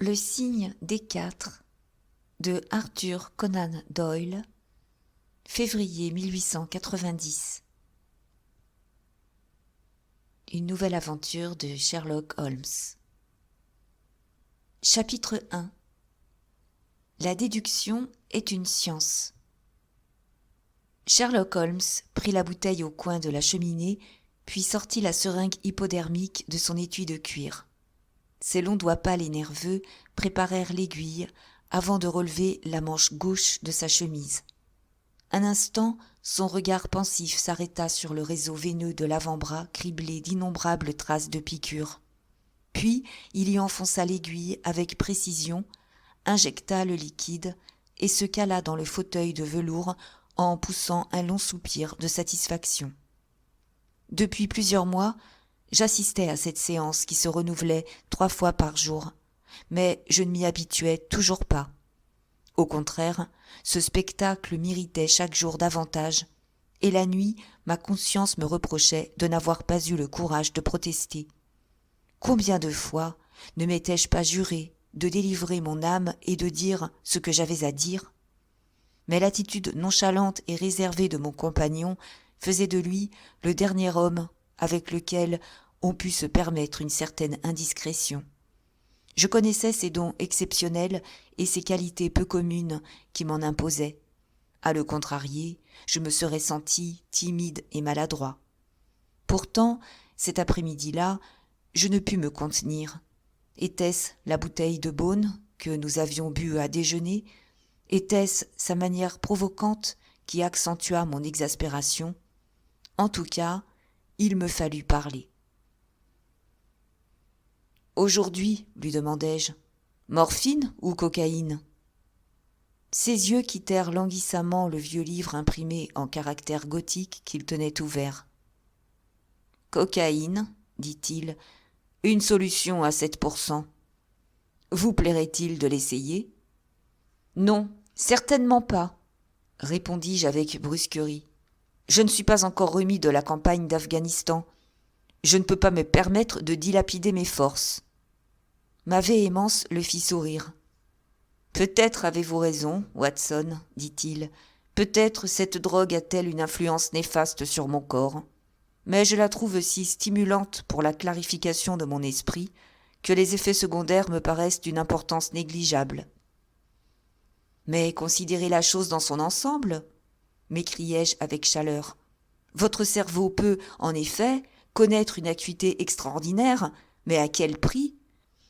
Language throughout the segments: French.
Le signe des quatre de Arthur Conan Doyle, février 1890. Une nouvelle aventure de Sherlock Holmes. Chapitre 1. La déduction est une science. Sherlock Holmes prit la bouteille au coin de la cheminée, puis sortit la seringue hypodermique de son étui de cuir. Ses longs doigts pâles et nerveux préparèrent l'aiguille avant de relever la manche gauche de sa chemise. Un instant, son regard pensif s'arrêta sur le réseau veineux de l'avant-bras criblé d'innombrables traces de piqûres. Puis, il y enfonça l'aiguille avec précision, injecta le liquide et se cala dans le fauteuil de velours en poussant un long soupir de satisfaction. Depuis plusieurs mois, j'assistais à cette séance qui se renouvelait 3 fois par jour, mais je ne m'y habituais toujours pas. Au contraire, ce spectacle m'irritait chaque jour davantage, et la nuit, ma conscience me reprochait de n'avoir pas eu le courage de protester. Combien de fois ne m'étais-je pas juré de délivrer mon âme et de dire ce que j'avais à dire ? Mais l'attitude nonchalante et réservée de mon compagnon faisait de lui le dernier homme avec lequel on put se permettre une certaine indiscrétion. Je connaissais ses dons exceptionnels et ses qualités peu communes qui m'en imposaient. À le contrarier, je me serais senti timide et maladroit. Pourtant, cet après-midi-là, je ne pus me contenir. Était-ce la bouteille de Beaune que nous avions bu à déjeuner ? Était-ce sa manière provocante qui accentua mon exaspération ? En tout cas, il me fallut parler. « Aujourd'hui, lui demandai-je, morphine ou cocaïne ?» Ses yeux quittèrent languissamment le vieux livre imprimé en caractères gothiques qu'il tenait ouvert. « Cocaïne, dit-il, une solution à 7%. Vous plairait-il de l'essayer ? » « Non, certainement pas, répondis-je avec brusquerie. Je ne suis pas encore remis de la campagne d'Afghanistan. Je ne peux pas me permettre de dilapider mes forces. Ma véhémence le fit sourire. Peut-être avez-vous raison, Watson, dit-il. Peut-être cette drogue a-t-elle une influence néfaste sur mon corps. Mais je la trouve si stimulante pour la clarification de mon esprit que les effets secondaires me paraissent d'une importance négligeable. Mais considérez la chose dans son ensemble, m'écriai-je avec chaleur. Votre cerveau peut, en effet, connaître une acuité extraordinaire, mais à quel prix ?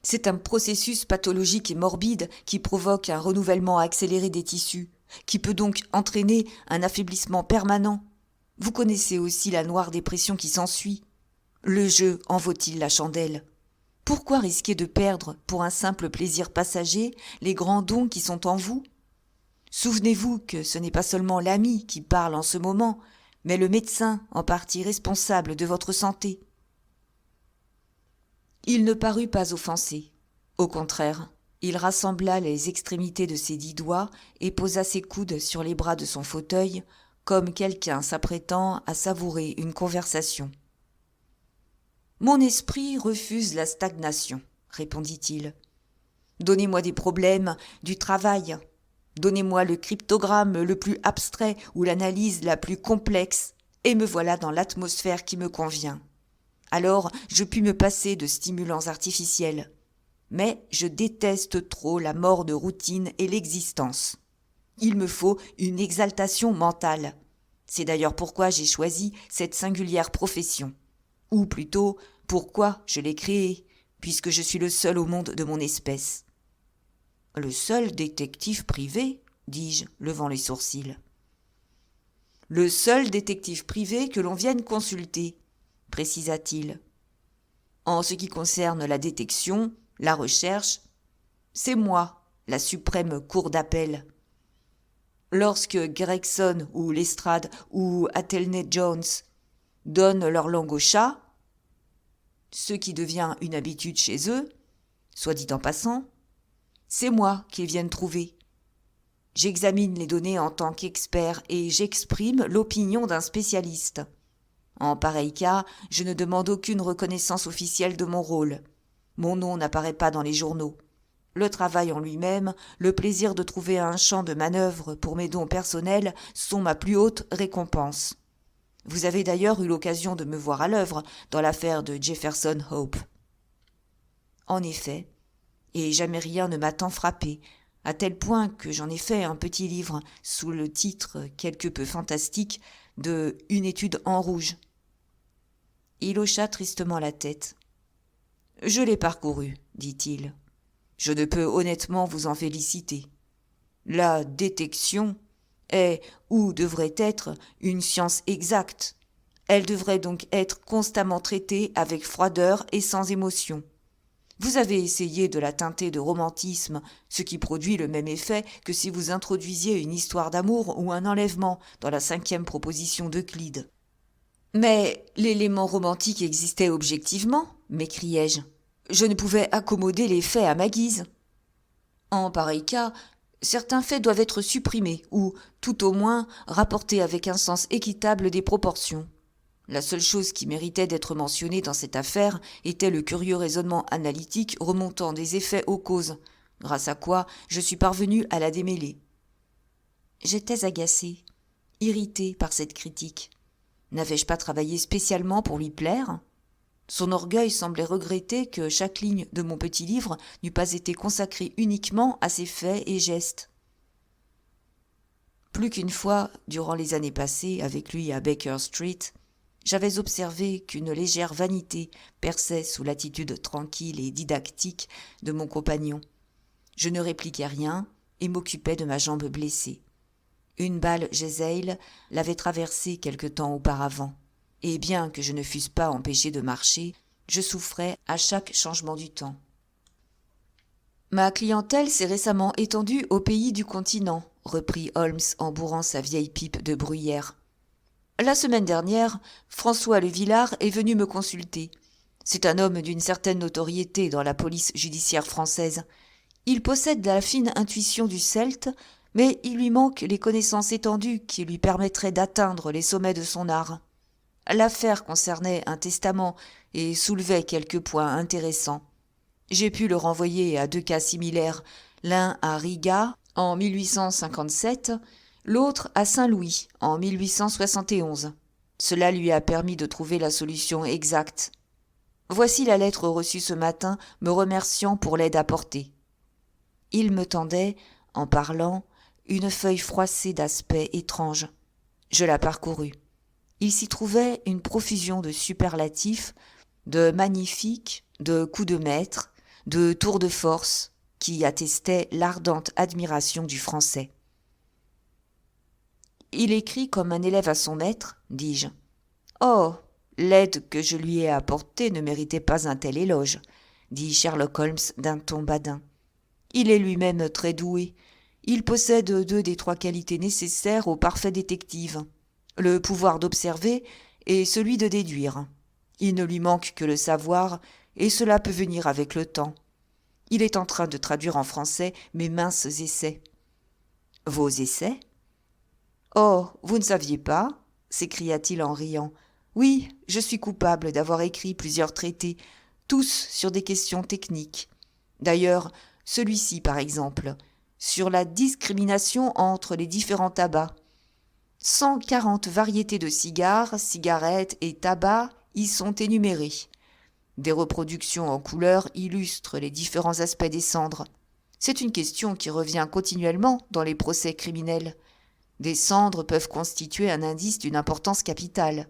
C'est un processus pathologique et morbide qui provoque un renouvellement accéléré des tissus, qui peut donc entraîner un affaiblissement permanent. Vous connaissez aussi la noire dépression qui s'ensuit. Le jeu en vaut-il la chandelle ? Pourquoi risquer de perdre, pour un simple plaisir passager, les grands dons qui sont en vous ? Souvenez-vous que ce n'est pas seulement l'ami qui parle en ce moment, mais le médecin en partie responsable de votre santé. Il ne parut pas offensé. Au contraire, il rassembla les extrémités de ses 10 doigts et posa ses coudes sur les bras de son fauteuil, comme quelqu'un s'apprêtant à savourer une conversation. « Mon esprit refuse la stagnation, répondit-il. Donnez-moi des problèmes, du travail. Donnez-moi le cryptogramme le plus abstrait ou l'analyse la plus complexe, et me voilà dans l'atmosphère qui me convient. Alors, je puis me passer de stimulants artificiels. Mais je déteste trop la mort de routine et l'existence. Il me faut une exaltation mentale. C'est d'ailleurs pourquoi j'ai choisi cette singulière profession. Ou plutôt, pourquoi je l'ai créée, puisque je suis le seul au monde de mon espèce. « Le seul détective privé ?» dis-je, levant les sourcils. « Le seul détective privé que l'on vienne consulter », précisa-t-il. « En ce qui concerne la détection, la recherche, c'est moi, la suprême cour d'appel. Lorsque Gregson ou Lestrade ou Athelney Jones donnent leur langue au chat, ce qui devient une habitude chez eux, soit dit en passant, c'est moi qu'ils viennent trouver. J'examine les données en tant qu'expert et j'exprime l'opinion d'un spécialiste. En pareil cas, je ne demande aucune reconnaissance officielle de mon rôle. Mon nom n'apparaît pas dans les journaux. Le travail en lui-même, le plaisir de trouver un champ de manœuvre pour mes dons personnels sont ma plus haute récompense. Vous avez d'ailleurs eu l'occasion de me voir à l'œuvre dans l'affaire de Jefferson Hope. En effet, et jamais rien ne m'a tant frappé, à tel point que j'en ai fait un petit livre sous le titre quelque peu fantastique de « Une étude en rouge ». Il hocha tristement la tête. « Je l'ai parcouru, dit-il. Je ne peux honnêtement vous en féliciter. La détection est, ou devrait être, une science exacte. Elle devrait donc être constamment traitée avec froideur et sans émotion. Vous avez essayé de la teinter de romantisme, ce qui produit le même effet que si vous introduisiez une histoire d'amour ou un enlèvement dans la 5e proposition d'Euclide. »« Mais l'élément romantique existait objectivement, m'écriai-je. Je ne pouvais accommoder les faits à ma guise. En pareil cas, certains faits doivent être supprimés ou, tout au moins, rapportés avec un sens équitable des proportions. La seule chose qui méritait d'être mentionnée dans cette affaire était le curieux raisonnement analytique remontant des effets aux causes, grâce à quoi je suis parvenu à la démêler. » J'étais agacé, irrité par cette critique. N'avais-je pas travaillé spécialement pour lui plaire ? Son orgueil semblait regretter que chaque ligne de mon petit livre n'eût pas été consacrée uniquement à ses faits et gestes. Plus qu'une fois, durant les années passées avec lui à Baker Street, j'avais observé qu'une légère vanité perçait sous l'attitude tranquille et didactique de mon compagnon. Je ne répliquai rien et m'occupais de ma jambe blessée. Une balle Jezail l'avait traversée quelque temps auparavant, et bien que je ne fusse pas empêché de marcher, je souffrais à chaque changement du temps. Ma clientèle s'est récemment étendue au pays du continent, reprit Holmes en bourrant sa vieille pipe de bruyère. La semaine dernière, François Le Villard est venu me consulter. C'est un homme d'une certaine notoriété dans la police judiciaire française. Il possède la fine intuition du Celte, mais il lui manque les connaissances étendues qui lui permettraient d'atteindre les sommets de son art. L'affaire concernait un testament et soulevait quelques points intéressants. J'ai pu le renvoyer à 2 cas similaires, l'un à Riga en 1857, l'autre à Saint-Louis en 1871. Cela lui a permis de trouver la solution exacte. Voici la lettre reçue ce matin me remerciant pour l'aide apportée. Il me tendait, en parlant, une feuille froissée d'aspect étrange. Je la parcourus. Il s'y trouvait une profusion de superlatifs, de magnifiques, de coups de maître, de tours de force, qui attestaient l'ardente admiration du Français. « Il écrit comme un élève à son maître, dis-je. Oh, l'aide que je lui ai apportée ne méritait pas un tel éloge, dit Sherlock Holmes d'un ton badin. Il est lui-même très doué. Il possède 2 des 3 qualités nécessaires au parfait détective, le pouvoir d'observer et celui de déduire. Il ne lui manque que le savoir, et cela peut venir avec le temps. Il est en train de traduire en français mes minces essais. »« Vos essais ? » ?»« Oh, vous ne saviez pas ?» s'écria-t-il en riant. « Oui, je suis coupable d'avoir écrit plusieurs traités, tous sur des questions techniques. D'ailleurs, celui-ci par exemple, sur la discrimination entre les différents tabacs. 140 variétés de cigares, cigarettes et tabac y sont énumérées. Des reproductions en couleur illustrent les différents aspects des cendres. C'est une question qui revient continuellement dans les procès criminels. Des cendres peuvent constituer un indice d'une importance capitale.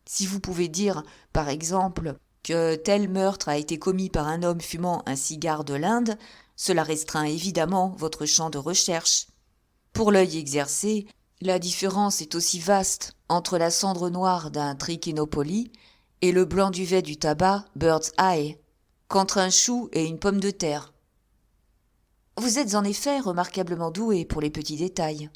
Si vous pouvez dire, par exemple, que tel meurtre a été commis par un homme fumant un cigare de l'Inde, cela restreint évidemment votre champ de recherche. Pour l'œil exercé, la différence est aussi vaste entre la cendre noire d'un trichinopoly et le blanc duvet du tabac Bird's Eye qu'entre un chou et une pomme de terre. Vous êtes en effet remarquablement doué pour les petits détails.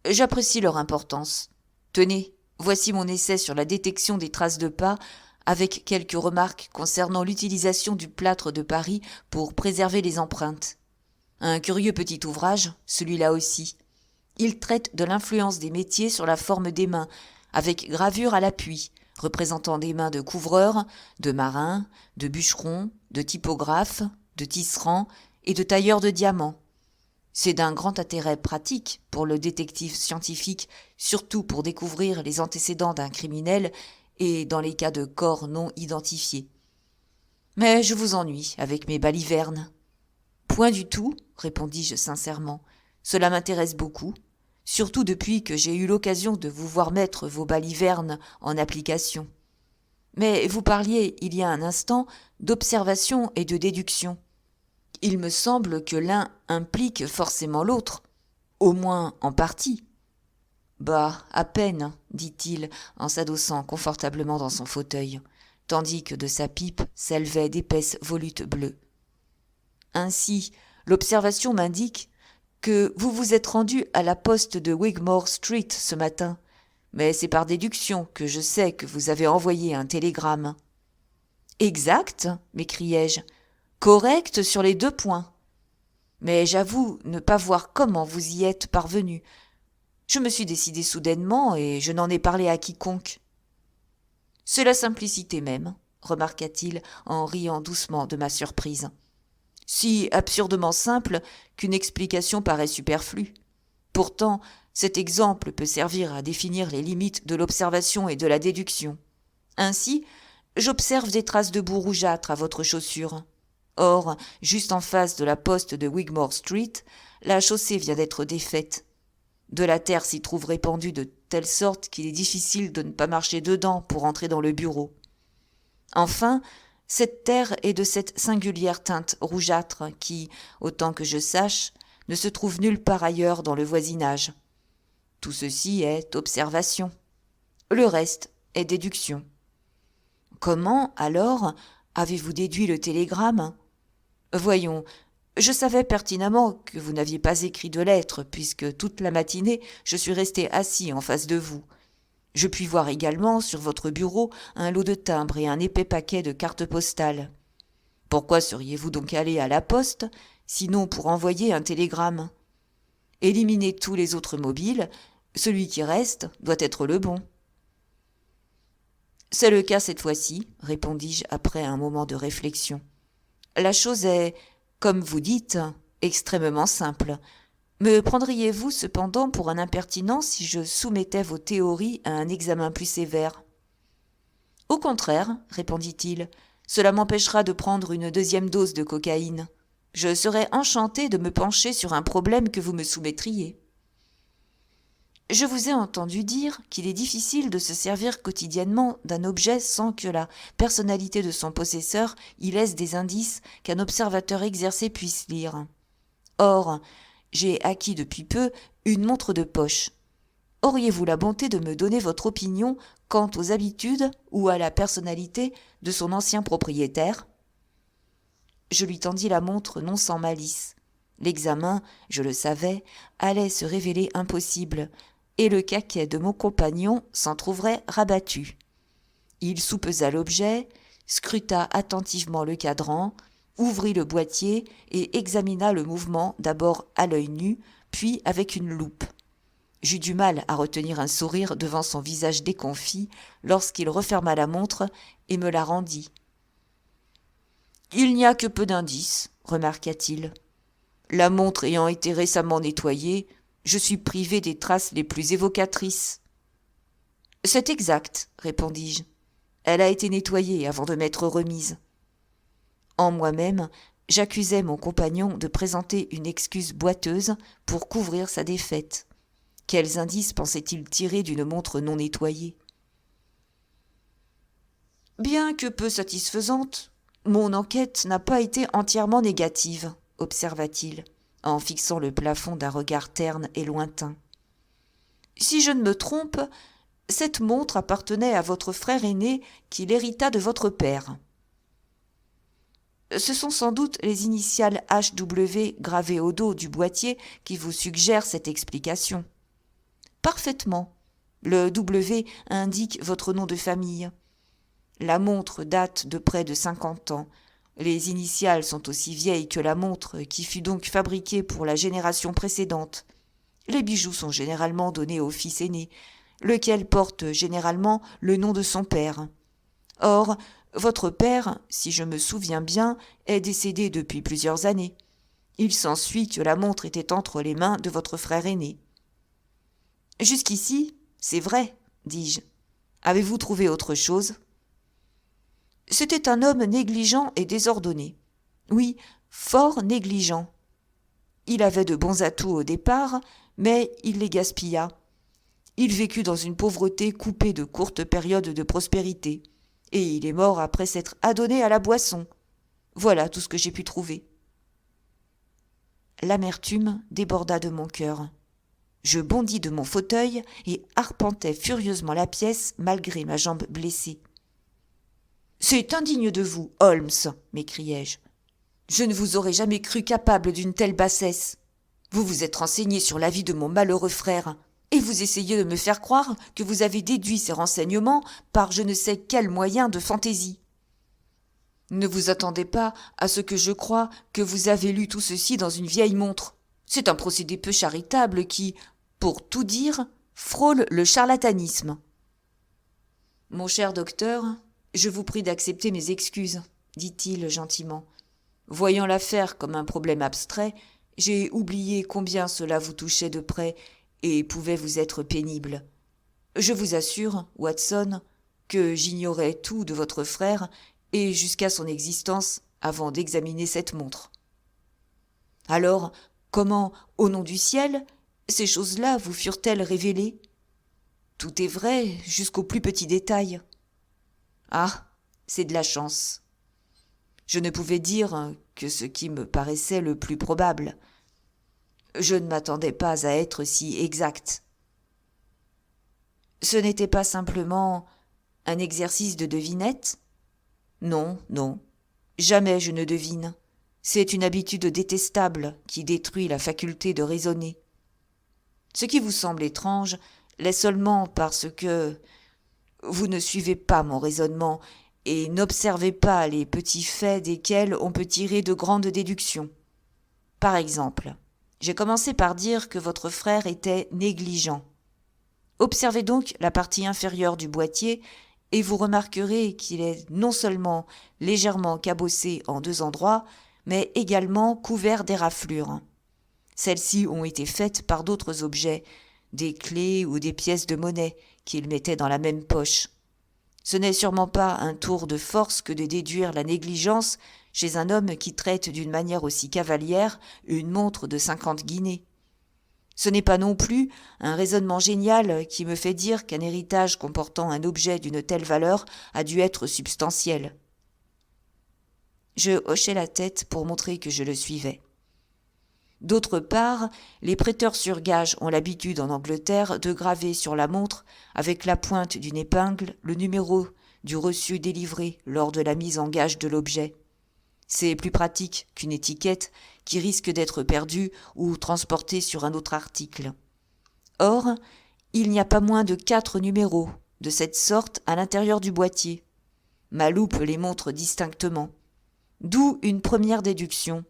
J'apprécie leur importance. Tenez, voici mon essai sur la détection des traces de pas, avec quelques remarques concernant l'utilisation du plâtre de Paris pour préserver les empreintes. Un curieux petit ouvrage, celui-là aussi. Il traite de l'influence des métiers sur la forme des mains, avec gravure à l'appui, représentant des mains de couvreurs, de marins, de bûcherons, de typographes, de tisserands et de tailleur de diamants. C'est d'un grand intérêt pratique pour le détective scientifique, surtout pour découvrir les antécédents d'un criminel et dans les cas de corps non identifiés. Mais je vous ennuie avec mes balivernes. Point du tout, répondis-je sincèrement. Cela m'intéresse beaucoup, surtout depuis que j'ai eu l'occasion de vous voir mettre vos balivernes en application. Mais vous parliez, il y a un instant, d'observation et de déduction. Il me semble que l'un implique forcément l'autre, au moins en partie. Bah, à peine, dit-il en s'adossant confortablement dans son fauteuil, tandis que de sa pipe s'élevaient d'épaisses volutes bleues. Ainsi, l'observation m'indique que vous vous êtes rendu à la poste de Wigmore Street ce matin, mais c'est par déduction que je sais que vous avez envoyé un télégramme. Exact, m'écriai-je, correct sur les 2 points. Mais j'avoue ne pas voir comment vous y êtes parvenu. Je me suis décidé soudainement et je n'en ai parlé à quiconque. C'est la simplicité même, remarqua-t-il en riant doucement de ma surprise. Si absurdement simple qu'une explication paraît superflue. Pourtant, cet exemple peut servir à définir les limites de l'observation et de la déduction. Ainsi, j'observe des traces de boue rougeâtre à votre chaussure. Or, juste en face de la poste de Wigmore Street, la chaussée vient d'être défaite. De la terre s'y trouve répandue de telle sorte qu'il est difficile de ne pas marcher dedans pour entrer dans le bureau. Enfin, cette terre est de cette singulière teinte rougeâtre qui, autant que je sache, ne se trouve nulle part ailleurs dans le voisinage. Tout ceci est observation. Le reste est déduction. Comment, alors, avez-vous déduit le télégramme ? Voyons, je savais pertinemment que vous n'aviez pas écrit de lettre, puisque toute la matinée je suis resté assis en face de vous. Je puis voir également sur votre bureau un lot de timbres et un épais paquet de cartes postales. Pourquoi seriez-vous donc allé à la poste, sinon pour envoyer un télégramme ? Éliminez tous les autres mobiles, celui qui reste doit être le bon. C'est le cas cette fois-ci, répondis-je après un moment de réflexion. La chose est, comme vous dites, extrêmement simple. Me prendriez-vous cependant pour un impertinent si je soumettais vos théories à un examen plus sévère ? Au contraire, répondit-il, cela m'empêchera de prendre une 2e dose de cocaïne. Je serais enchanté de me pencher sur un problème que vous me soumettriez. Je vous ai entendu dire qu'il est difficile de se servir quotidiennement d'un objet sans que la personnalité de son possesseur y laisse des indices qu'un observateur exercé puisse lire. Or, j'ai acquis depuis peu une montre de poche. Auriez-vous la bonté de me donner votre opinion quant aux habitudes ou à la personnalité de son ancien propriétaire ? Je lui tendis la montre non sans malice. L'examen, je le savais, allait se révéler impossible, et le caquet de mon compagnon s'en trouverait rabattu. Il soupesa l'objet, scruta attentivement le cadran, ouvrit le boîtier et examina le mouvement d'abord à l'œil nu, puis avec une loupe. J'eus du mal à retenir un sourire devant son visage déconfit lorsqu'il referma la montre et me la rendit. « Il n'y a que peu d'indices, remarqua-t-il. La montre ayant été récemment nettoyée, je suis privé des traces les plus évocatrices. »« C'est exact, répondis-je. Elle a été nettoyée avant de m'être remise. » En moi-même, j'accusais mon compagnon de présenter une excuse boiteuse pour couvrir sa défaite. Quels indices pensait-il tirer d'une montre non nettoyée ? Bien que peu satisfaisante, mon enquête n'a pas été entièrement négative, observa-t-il, en fixant le plafond d'un regard terne et lointain. Si je ne me trompe, cette montre appartenait à votre frère aîné qui l'hérita de votre père. Ce sont sans doute les initiales HW gravées au dos du boîtier qui vous suggèrent cette explication. Parfaitement. Le W indique votre nom de famille. La montre date de près de 50 ans. Les initiales sont aussi vieilles que la montre, qui fut donc fabriquée pour la génération précédente. Les bijoux sont généralement donnés au fils aîné, lequel porte généralement le nom de son père. Or, votre père, si je me souviens bien, est décédé depuis plusieurs années. Il s'ensuit que la montre était entre les mains de votre frère aîné. » »« Jusqu'ici, c'est vrai, dis-je. Avez-vous trouvé autre chose ? » ?»« C'était un homme négligent et désordonné. Oui, fort négligent. Il avait de bons atouts au départ, mais il les gaspilla. Il vécut dans une pauvreté coupée de courtes périodes de prospérité, et il est mort après s'être adonné à la boisson. Voilà tout ce que j'ai pu trouver. » L'amertume déborda de mon cœur. Je bondis de mon fauteuil et arpentai furieusement la pièce malgré ma jambe blessée. « C'est indigne de vous, Holmes, m'écriai-je. Je ne vous aurais jamais cru capable d'une telle bassesse. Vous vous êtes renseigné sur la vie de mon malheureux frère, et vous essayez de me faire croire que vous avez déduit ces renseignements par je ne sais quel moyen de fantaisie. Ne vous attendez pas à ce que je croie que vous avez lu tout ceci dans une vieille montre. C'est un procédé peu charitable qui, pour tout dire, frôle le charlatanisme. »« Mon cher docteur, je vous prie d'accepter mes excuses, » dit-il gentiment. « Voyant l'affaire comme un problème abstrait, j'ai oublié combien cela vous touchait de près et pouvait vous être pénible. Je vous assure, Watson, que j'ignorais tout de votre frère et jusqu'à son existence avant d'examiner cette montre. Alors, comment, au nom du ciel, ces choses-là vous furent-elles révélées ? Tout est vrai, jusqu'au plus petit détail. Ah, c'est de la chance. Je ne pouvais dire que ce qui me paraissait le plus probable. Je ne m'attendais pas à être si exact. Ce n'était pas simplement un exercice de devinette ? Non, non, jamais je ne devine. C'est une habitude détestable qui détruit la faculté de raisonner. Ce qui vous semble étrange l'est seulement parce que vous ne suivez pas mon raisonnement et n'observez pas les petits faits desquels on peut tirer de grandes déductions. Par exemple, j'ai commencé par dire que votre frère était négligent. Observez donc la partie inférieure du boîtier et vous remarquerez qu'il est non seulement légèrement cabossé en 2 endroits, mais également couvert d'éraflures. Celles-ci ont été faites par d'autres objets, des clés ou des pièces de monnaie qu'il mettait dans la même poche. Ce n'est sûrement pas un tour de force que de déduire la négligence chez un homme qui traite d'une manière aussi cavalière une montre de 50 guinées. Ce n'est pas non plus un raisonnement génial qui me fait dire qu'un héritage comportant un objet d'une telle valeur a dû être substantiel. Je hochai la tête pour montrer que je le suivais. D'autre part, les prêteurs sur gage ont l'habitude en Angleterre de graver sur la montre, avec la pointe d'une épingle, le numéro du reçu délivré lors de la mise en gage de l'objet. C'est plus pratique qu'une étiquette qui risque d'être perdue ou transportée sur un autre article. Or, il n'y a pas moins de 4 numéros de cette sorte à l'intérieur du boîtier. Ma loupe les montre distinctement. D'où une première déduction.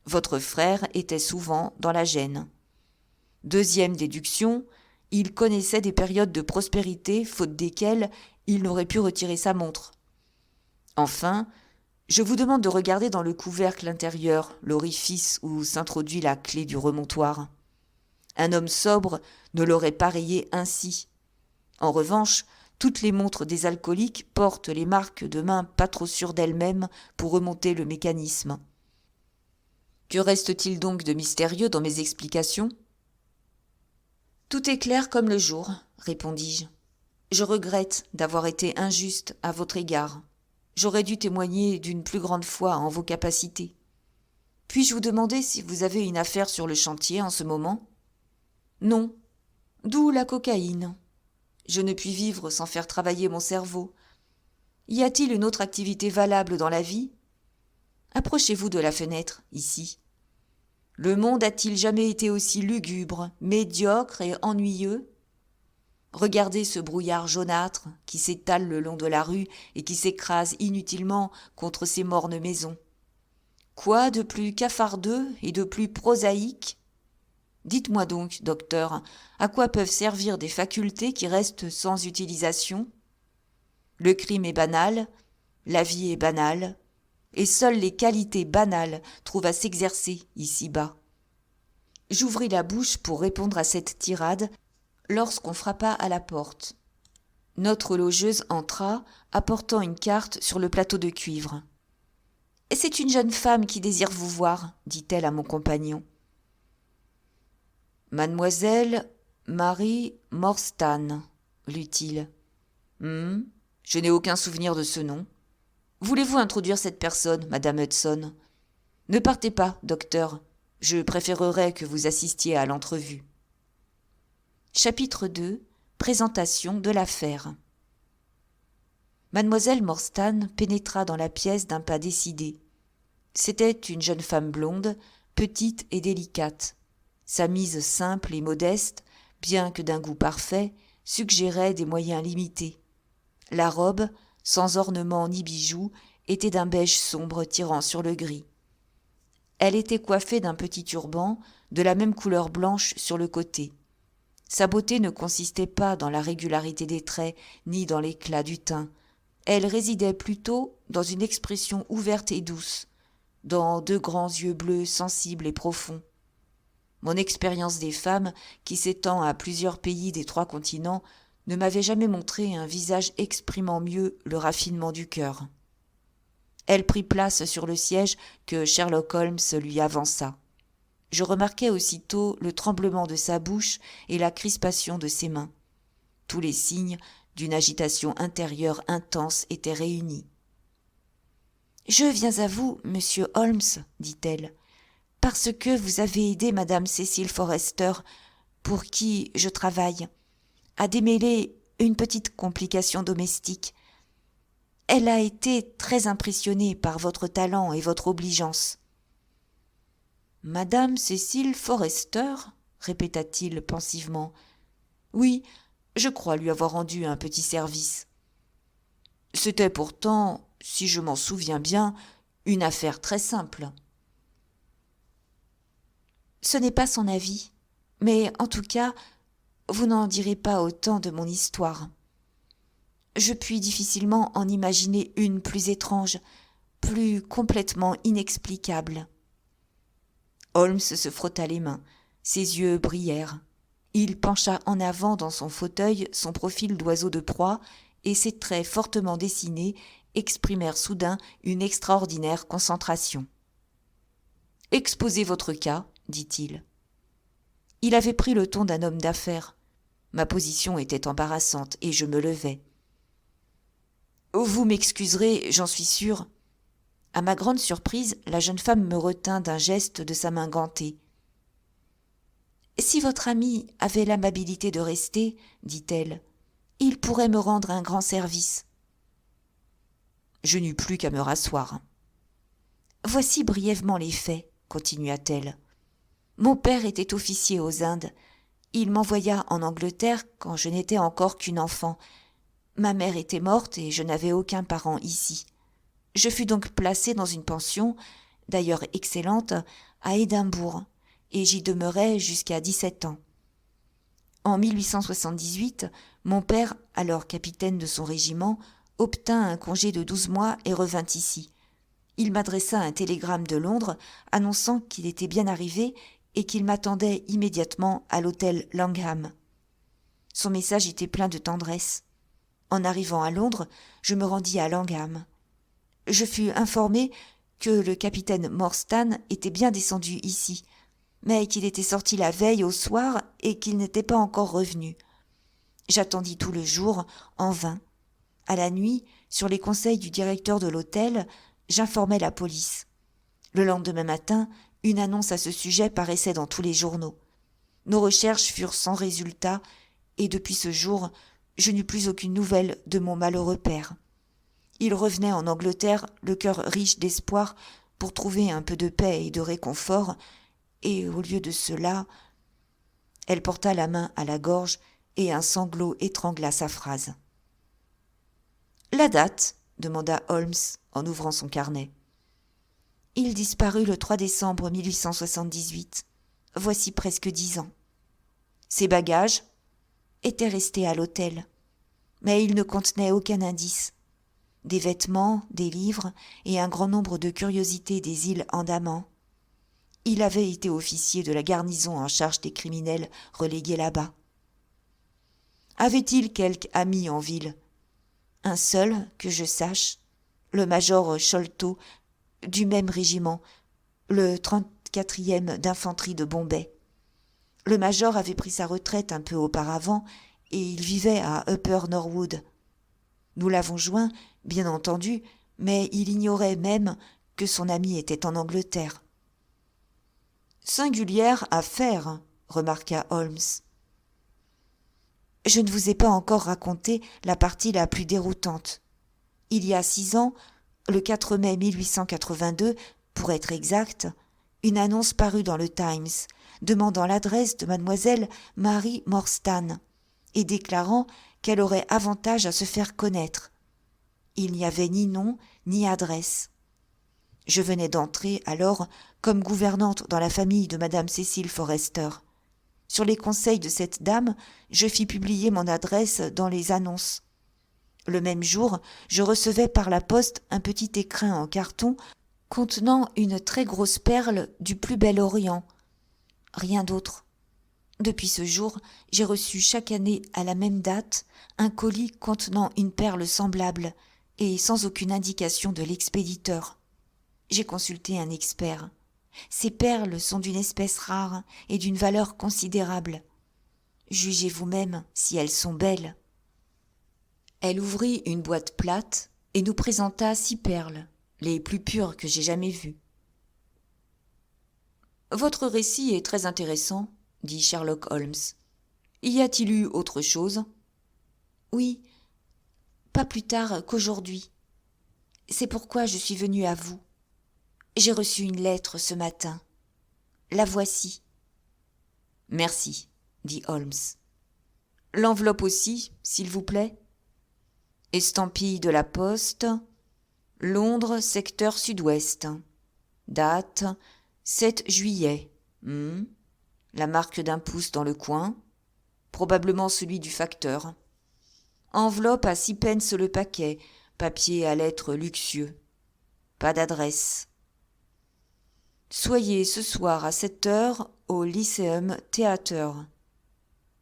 Votre frère était souvent dans la gêne. Deuxième déduction, il connaissait des périodes de prospérité faute desquelles il n'aurait pu retirer sa montre. Enfin, je vous demande de regarder dans le couvercle intérieur l'orifice où s'introduit la clé du remontoir. Un homme sobre ne l'aurait pas rayé ainsi. En revanche, toutes les montres des alcooliques portent les marques de mains pas trop sûres d'elles-mêmes pour remonter le mécanisme. Que reste-t-il donc de mystérieux dans mes explications ? Tout est clair comme le jour, répondis-je. Je regrette d'avoir été injuste à votre égard. J'aurais dû témoigner d'une plus grande foi en vos capacités. Puis-je vous demander si vous avez une affaire sur le chantier en ce moment ? Non. D'où la cocaïne. Je ne puis vivre sans faire travailler mon cerveau. Y a-t-il une autre activité valable dans la vie ? Approchez-vous de la fenêtre, ici. Le monde a-t-il jamais été aussi lugubre, médiocre et ennuyeux ? Regardez ce brouillard jaunâtre qui s'étale le long de la rue et qui s'écrase inutilement contre ces mornes maisons. Quoi de plus cafardeux et de plus prosaïque ? Dites-moi donc, docteur, à quoi peuvent servir des facultés qui restent sans utilisation ? Le crime est banal, la vie est banale, et seules les qualités banales trouvent à s'exercer ici-bas. J'ouvris la bouche pour répondre à cette tirade lorsqu'on frappa à la porte. Notre logeuse entra, apportant une carte sur le plateau de cuivre. « C'est une jeune femme qui désire vous voir, » dit-elle à mon compagnon. « Mademoiselle Marie Morstan, » lut-il. « Je n'ai aucun souvenir de ce nom. Voulez-vous introduire cette personne, Madame Hudson ? Ne partez pas, docteur. Je préférerais que vous assistiez à l'entrevue. » Chapitre 2. Présentation de l'affaire. Mademoiselle Morstan pénétra dans la pièce d'un pas décidé. C'était une jeune femme blonde, petite et délicate. Sa mise simple et modeste, bien que d'un goût parfait, suggérait des moyens limités. La robe, sans ornement ni bijoux, était d'un beige sombre tirant sur le gris. Elle était coiffée d'un petit turban, de la même couleur blanche sur le côté. Sa beauté ne consistait pas dans la régularité des traits, ni dans l'éclat du teint. Elle résidait plutôt dans une expression ouverte et douce, dans deux grands yeux bleus sensibles et profonds. Mon expérience des femmes, qui s'étend à plusieurs pays des 3 continents, ne m'avait jamais montré un visage exprimant mieux le raffinement du cœur. Elle prit place sur le siège que Sherlock Holmes lui avança. Je remarquai aussitôt le tremblement de sa bouche et la crispation de ses mains. Tous les signes d'une agitation intérieure intense étaient réunis. « Je viens à vous, monsieur Holmes, dit-elle, parce que vous avez aidé madame Cécile Forrester, pour qui je travaille, à démêler une petite complication domestique. Elle a été très impressionnée par votre talent et votre obligeance. »« Madame Cécile Forrester » répéta-t-il pensivement. « Oui, je crois lui avoir rendu un petit service. C'était pourtant, si je m'en souviens bien, une affaire très simple. » « Ce n'est pas son avis, mais en tout cas, vous n'en direz pas autant de mon histoire. Je puis difficilement en imaginer une plus étrange, plus complètement inexplicable. » Holmes se frotta les mains, ses yeux brillèrent. Il pencha en avant dans son fauteuil son profil d'oiseau de proie, et ses traits fortement dessinés exprimèrent soudain une extraordinaire concentration. « Exposez votre cas, » dit-il. Il avait pris le ton d'un homme d'affaires. Ma position était embarrassante et je me levai. « Vous m'excuserez, j'en suis sûre. » À ma grande surprise, la jeune femme me retint d'un geste de sa main gantée. « Si votre ami avait l'amabilité de rester, dit-elle, il pourrait me rendre un grand service. » Je n'eus plus qu'à me rasseoir. « Voici brièvement les faits, continua-t-elle. Mon père était officier aux Indes. Il m'envoya en Angleterre quand je n'étais encore qu'une enfant. Ma mère était morte et je n'avais aucun parent ici. Je fus donc placée dans une pension, d'ailleurs excellente, à Édimbourg, et j'y demeurai jusqu'à 17 ans. En 1878, mon père, alors capitaine de son régiment, obtint un congé de 12 mois et revint ici. Il m'adressa un télégramme de Londres annonçant qu'il était bien arrivé et qu'il m'attendait immédiatement à l'hôtel Langham. Son message était plein de tendresse. En arrivant à Londres, je me rendis à Langham. Je fus informé que le capitaine Morstan était bien descendu ici, mais qu'il était sorti la veille au soir et qu'il n'était pas encore revenu. J'attendis tout le jour, en vain. À la nuit, sur les conseils du directeur de l'hôtel, j'informai la police. Le lendemain matin, une annonce à ce sujet paraissait dans tous les journaux. Nos recherches furent sans résultat, et depuis ce jour, je n'eus plus aucune nouvelle de mon malheureux père. Il revenait en Angleterre, le cœur riche d'espoir, pour trouver un peu de paix et de réconfort, et au lieu de cela... Elle porta la main à la gorge, et un sanglot étrangla sa phrase. « La date ?» demanda Holmes en ouvrant son carnet. « Il disparut le 3 décembre 1878. Voici presque 10 ans. Ses bagages étaient restés à l'hôtel, mais ils ne contenaient aucun indice. des vêtements, des livres et un grand nombre de curiosités des îles Andaman. Il avait été officier de la garnison en charge des criminels relégués là-bas. Avait-il quelque ami en ville ? Un seul, que je sache, le major Sholto, du même régiment, le 34e d'infanterie de Bombay. Le major avait pris sa retraite un peu auparavant et il vivait à Upper Norwood. Nous l'avons joint, bien entendu, mais il ignorait même que son ami était en Angleterre. « Singulière affaire, » remarqua Holmes. « Je ne vous ai pas encore raconté la partie la plus déroutante. Il y a 6 ans, le 4 mai 1882, pour être exact, une annonce parut dans le Times, demandant l'adresse de mademoiselle Mary Morstan et déclarant qu'elle aurait avantage à se faire connaître. Il n'y avait ni nom ni adresse. Je venais d'entrer alors comme gouvernante dans la famille de madame Cécile Forrester. Sur les conseils de cette dame, je fis publier mon adresse dans les annonces. Le même jour, je recevais par la poste un petit écrin en carton contenant une très grosse perle du plus bel Orient. Rien d'autre. Depuis ce jour, j'ai reçu chaque année à la même date un colis contenant une perle semblable et sans aucune indication de l'expéditeur. J'ai consulté un expert. Ces perles sont d'une espèce rare et d'une valeur considérable. Jugez vous-même si elles sont belles. Elle ouvrit une boîte plate et nous présenta 6 perles, les plus pures que j'ai jamais vues. « Votre récit est très intéressant, » dit Sherlock Holmes. « Y a-t-il eu autre chose ?»« Oui, pas plus tard qu'aujourd'hui. C'est pourquoi je suis venue à vous. J'ai reçu une lettre ce matin. La voici. »« Merci, » dit Holmes. « L'enveloppe aussi, s'il vous plaît. Estampille de la poste, Londres, secteur sud-ouest. Date 7 juillet. La marque d'un pouce dans le coin, probablement celui du facteur. Enveloppe à 6 pence le paquet, papier à lettres luxueux. Pas d'adresse. Soyez ce soir à 7 heures au Lyceum Theatre,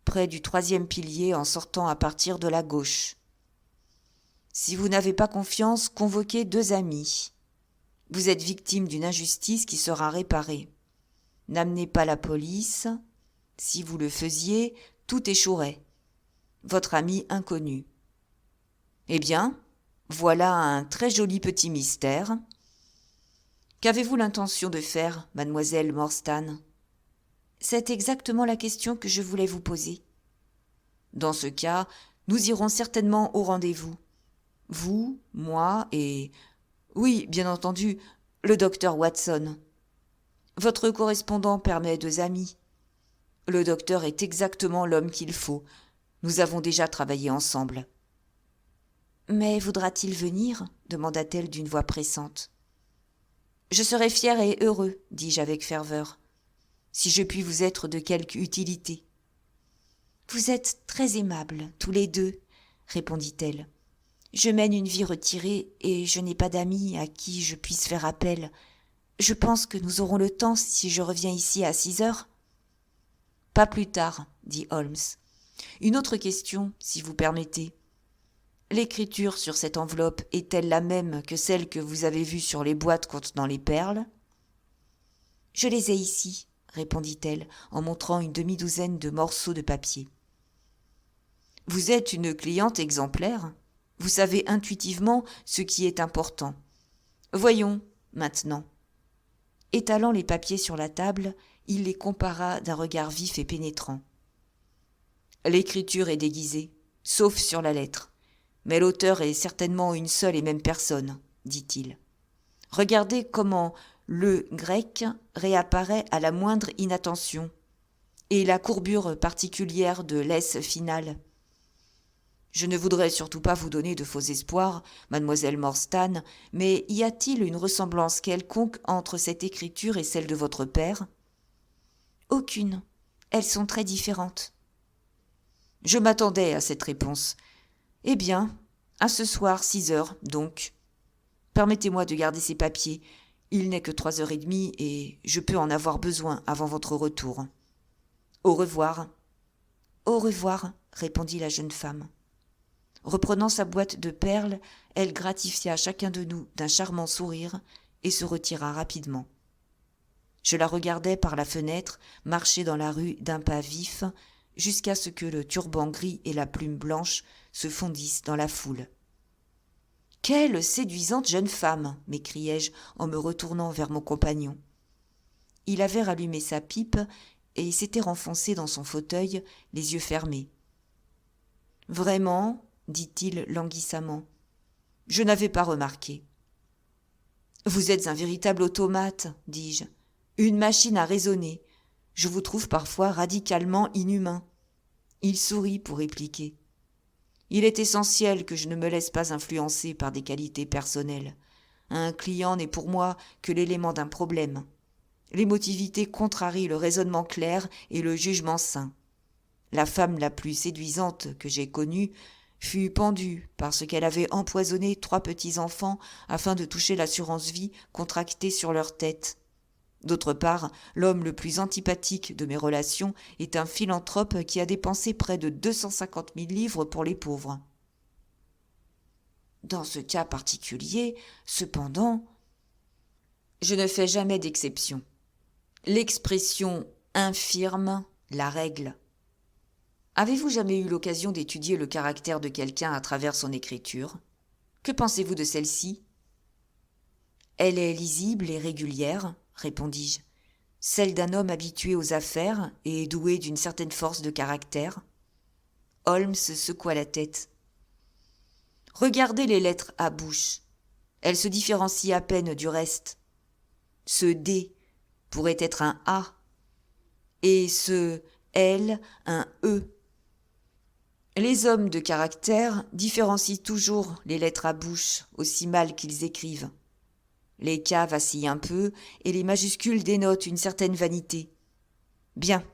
près du 3e pilier en sortant à partir de la gauche. Si vous n'avez pas confiance, convoquez 2 amis. Vous êtes victime d'une injustice qui sera réparée. N'amenez pas la police. Si vous le faisiez, tout échouerait. Votre ami inconnu. Eh bien, voilà un très joli petit mystère. Qu'avez-vous l'intention de faire, mademoiselle Morstan ? C'est exactement la question que je voulais vous poser. Dans ce cas, nous irons certainement au rendez-vous. Vous, moi et... oui, bien entendu, le docteur Watson. Votre correspondant permet 2 amis. Le docteur est exactement l'homme qu'il faut. Nous avons déjà travaillé ensemble. « Mais voudra-t-il venir ?» demanda-t-elle d'une voix pressante. « Je serai fier et heureux, dis-je avec ferveur, si je puis vous être de quelque utilité. »« Vous êtes très aimables, tous les 2, répondit-elle. Je mène une vie retirée et je n'ai pas d'amis à qui je puisse faire appel. Je pense que nous aurons le temps si je reviens ici à 6 heures. »« Pas plus tard, » dit Holmes. « Une autre question, si vous permettez. L'écriture sur cette enveloppe est-elle la même que celle que vous avez vue sur les boîtes contenant les perles ? » « Je les ai ici, » répondit-elle en montrant une demi-douzaine de morceaux de papier. « Vous êtes une cliente exemplaire. Vous savez intuitivement ce qui est important. Voyons, maintenant. » Étalant les papiers sur la table, il les compara d'un regard vif et pénétrant. « L'écriture est déguisée, sauf sur la lettre. Mais l'auteur est certainement une seule et même personne, dit-il. Regardez comment le grec réapparaît à la moindre inattention, et la courbure particulière de l'S finale. Je ne voudrais surtout pas vous donner de faux espoirs, mademoiselle Morstan, mais y a-t-il une ressemblance quelconque entre cette écriture et celle de votre père ? Aucune. Elles sont très différentes. Je m'attendais à cette réponse. Eh bien, À ce soir, 6 heures, donc. Permettez-moi de garder ces papiers. Il n'est que 3h30 et je peux en avoir besoin avant votre retour. Au revoir. Au revoir, répondit la jeune femme. Reprenant sa boîte de perles, elle gratifia chacun de nous d'un charmant sourire et se retira rapidement. Je la regardais par la fenêtre marcher dans la rue d'un pas vif jusqu'à ce que le turban gris et la plume blanche se fondissent dans la foule. « Quelle séduisante jeune femme !» m'écriai-je en me retournant vers mon compagnon. Il avait rallumé sa pipe et s'était renfoncé dans son fauteuil, les yeux fermés. « Vraiment ?» dit-il languissamment. « Je n'avais pas remarqué. »« Vous êtes un véritable automate, dis-je. Une machine à raisonner. Je vous trouve parfois radicalement inhumain. » Il sourit pour répliquer. « Il est essentiel que je ne me laisse pas influencer par des qualités personnelles. Un client n'est pour moi que l'élément d'un problème. L'émotivité contrarie le raisonnement clair et le jugement sain. La femme la plus séduisante que j'ai connue fut pendue parce qu'elle avait empoisonné 3 petits-enfants afin de toucher l'assurance vie contractée sur leur tête. D'autre part, l'homme le plus antipathique de mes relations est un philanthrope qui a dépensé près de 250 000 livres pour les pauvres. Dans ce cas particulier, cependant, je ne fais jamais d'exception. L'expression infirme la règle. Avez-vous jamais eu l'occasion d'étudier le caractère de quelqu'un à travers son écriture ? Que pensez-vous de celle-ci ? Elle est lisible et régulière, répondis-je. Celle d'un homme habitué aux affaires et doué d'une certaine force de caractère. Holmes secoua la tête. Regardez les lettres à bouche. Elles se différencient à peine du reste. Ce D pourrait être un A et ce L un E. Les hommes de caractère différencient toujours les lettres à bouche, aussi mal qu'ils écrivent. Les K vacillent un peu et les majuscules dénotent une certaine vanité. Bien.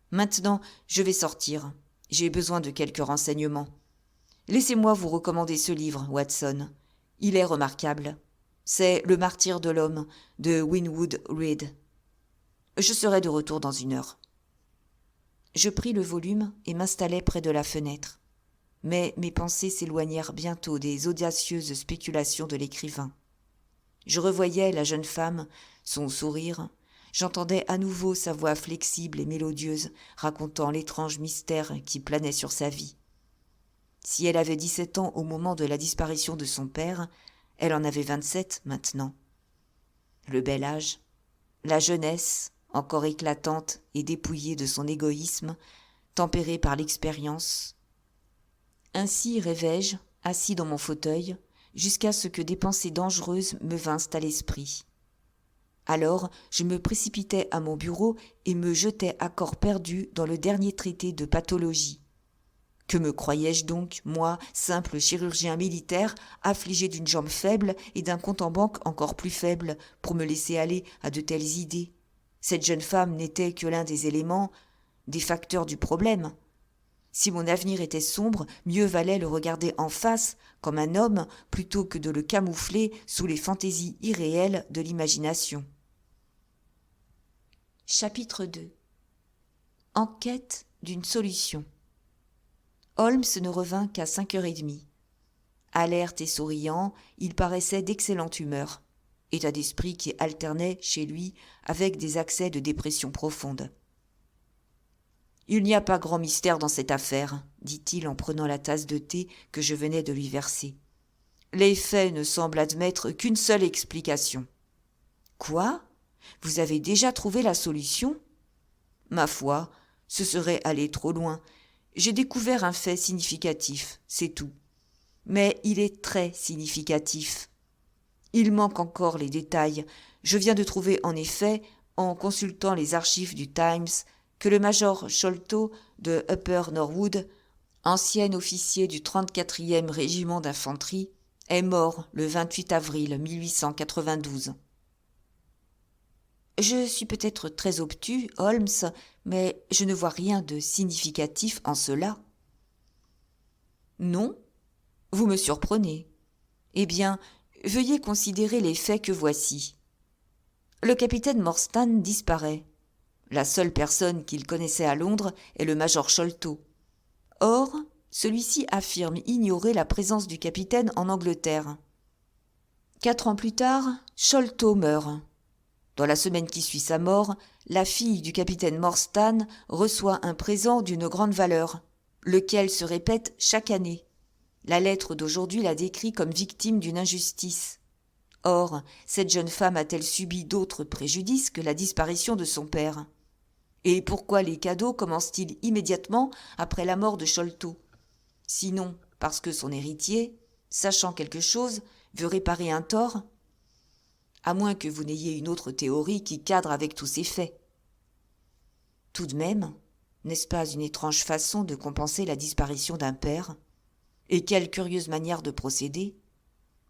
Maintenant, je vais sortir. J'ai besoin de quelques renseignements. Laissez-moi vous recommander ce livre, Watson. Il est remarquable. C'est Le martyr de l'homme, de Winwood Reade. Je serai de retour dans 1 heure. Je pris le volume et m'installai près de la fenêtre. Mais mes pensées s'éloignèrent bientôt des audacieuses spéculations de l'écrivain. Je revoyais la jeune femme, son sourire, j'entendais à nouveau sa voix flexible et mélodieuse racontant l'étrange mystère qui planait sur sa vie. Si elle avait 17 ans au moment de la disparition de son père, elle en avait 27 maintenant. Le bel âge, la jeunesse, encore éclatante et dépouillée de son égoïsme, tempérée par l'expérience. Ainsi rêvai-je, assis dans mon fauteuil, jusqu'à ce que des pensées dangereuses me vinssent à l'esprit. Alors je me précipitai à mon bureau et me jetai à corps perdu dans le dernier traité de pathologie. Que me croyais-je donc, moi, simple chirurgien militaire, affligé d'une jambe faible et d'un compte en banque encore plus faible, pour me laisser aller à de telles idées ? Cette jeune femme n'était que l'un des éléments, des facteurs du problème. Si mon avenir était sombre, mieux valait le regarder en face, comme un homme, plutôt que de le camoufler sous les fantaisies irréelles de l'imagination. Chapitre 2. En quête d'une solution. Holmes ne revint qu'à 5h30. Alerte et souriant, il paraissait d'excellente humeur, état d'esprit qui alternait chez lui avec des accès de dépression profonde. « Il n'y a pas grand mystère dans cette affaire, » dit-il en prenant la tasse de thé que je venais de lui verser. « Les faits ne semblent admettre qu'une seule explication. »« Quoi ? Vous avez déjà trouvé la solution ? » ?»« Ma foi, ce serait aller trop loin. J'ai découvert un fait significatif, c'est tout. Mais il est très significatif. Il manque encore les détails. Je viens de trouver en effet, en consultant les archives du Times, que le major Sholto de Upper Norwood, ancien officier du 34e régiment d'infanterie, est mort le 28 avril 1892. Je suis peut-être très obtus, Holmes, mais je ne vois rien de significatif en cela. Non ? Vous me surprenez. Eh bien, veuillez considérer les faits que voici. Le capitaine Morstan disparaît. La seule personne qu'il connaissait à Londres est le major Sholto. Or, celui-ci affirme ignorer la présence du capitaine en Angleterre. 4 ans plus tard, Sholto meurt. Dans la semaine qui suit sa mort, la fille du capitaine Morstan reçoit un présent d'une grande valeur, lequel se répète chaque année. La lettre d'aujourd'hui la décrit comme victime d'une injustice. Or, cette jeune femme a-t-elle subi d'autres préjudices que la disparition de son père ? Et pourquoi les cadeaux commencent-ils immédiatement après la mort de Sholto ? Sinon parce que son héritier, sachant quelque chose, veut réparer un tort ? À moins que vous n'ayez une autre théorie qui cadre avec tous ces faits. Tout de même, n'est-ce pas une étrange façon de compenser la disparition d'un père ? Et quelle curieuse manière de procéder ?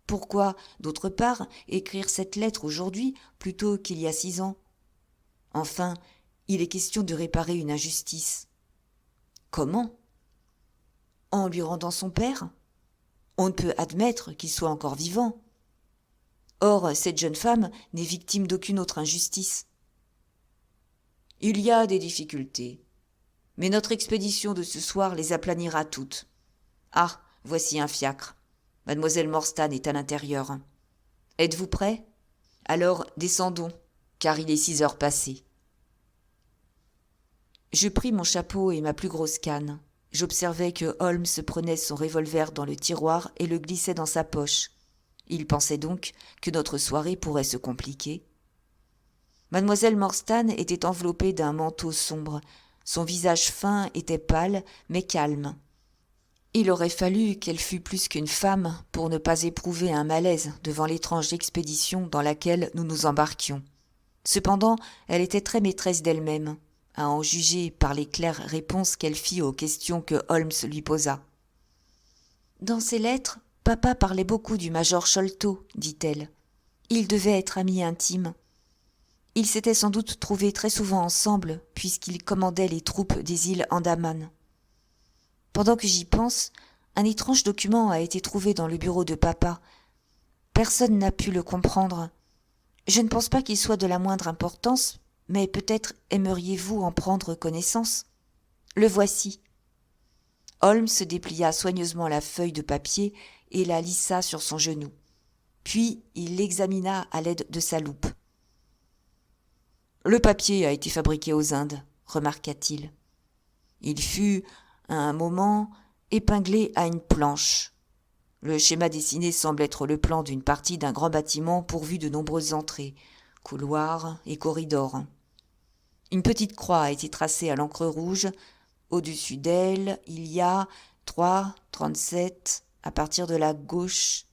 Pourquoi, d'autre part, écrire cette lettre aujourd'hui plutôt qu'il y a 6 ans ? Enfin, il est question de réparer une injustice. Comment ? En lui rendant son père ? On ne peut admettre qu'il soit encore vivant. Or, cette jeune femme n'est victime d'aucune autre injustice. Il y a des difficultés, mais notre expédition de ce soir les aplanira toutes. Ah, voici un fiacre. Mademoiselle Morstan est à l'intérieur. Êtes-vous prêts ? Alors descendons, car il est 6 heures passées. Je pris mon chapeau et ma plus grosse canne. J'observai que Holmes prenait son revolver dans le tiroir et le glissait dans sa poche. Il pensait donc que notre soirée pourrait se compliquer. Mademoiselle Morstan était enveloppée d'un manteau sombre. Son visage fin était pâle, mais calme. Il aurait fallu qu'elle fût plus qu'une femme pour ne pas éprouver un malaise devant l'étrange expédition dans laquelle nous nous embarquions. Cependant, elle était très maîtresse d'elle-même, à en juger par les claires réponses qu'elle fit aux questions que Holmes lui posa. « Dans ses lettres, papa parlait beaucoup du major Sholto, dit-elle. Ils devaient être amis intimes. Ils s'étaient sans doute trouvés très souvent ensemble, puisqu'ils commandaient les troupes des îles Andaman. Pendant que j'y pense, un étrange document a été trouvé dans le bureau de papa. Personne n'a pu le comprendre. Je ne pense pas qu'il soit de la moindre importance, mais peut-être aimeriez-vous en prendre connaissance. Le voici. » Holmes déplia soigneusement la feuille de papier et la lissa sur son genou. Puis il l'examina à l'aide de sa loupe. « Le papier a été fabriqué aux Indes, remarqua-t-il. Il fut, à un moment, épinglé à une planche. Le schéma dessiné semble être le plan d'une partie d'un grand bâtiment pourvu de nombreuses entrées, couloirs et corridors. Une petite croix a été tracée à l'encre rouge. Au-dessus d'elle, il y a 3,37 à partir de la gauche,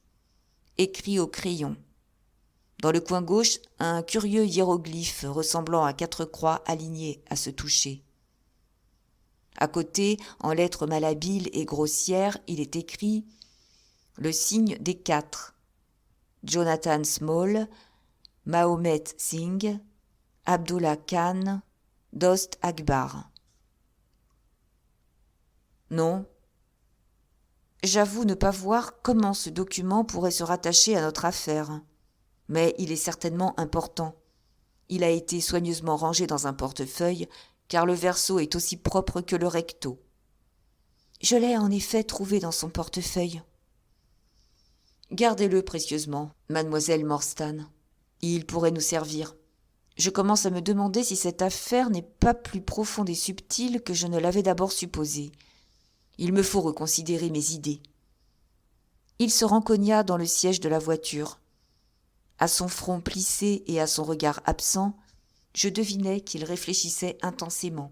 écrit au crayon. Dans le coin gauche, un curieux hiéroglyphe ressemblant à 4 croix alignées à se toucher. À côté, en lettres malhabiles et grossières, il est écrit « Le signe des 4. Jonathan Small, Mahomet Singh, Abdullah Khan, Dost Akbar. » Non. J'avoue ne pas voir comment ce document pourrait se rattacher à notre affaire. Mais il est certainement important. Il a été soigneusement rangé dans un portefeuille, car le verso est aussi propre que le recto. Je l'ai en effet trouvé dans son portefeuille. Gardez-le précieusement, mademoiselle Morstan. Il pourrait nous servir. Je commence à me demander si cette affaire n'est pas plus profonde et subtile que je ne l'avais d'abord supposé. Il me faut reconsidérer mes idées. Il se rencogna dans le siège de la voiture. À son front plissé et à son regard absent, je devinais qu'il réfléchissait intensément.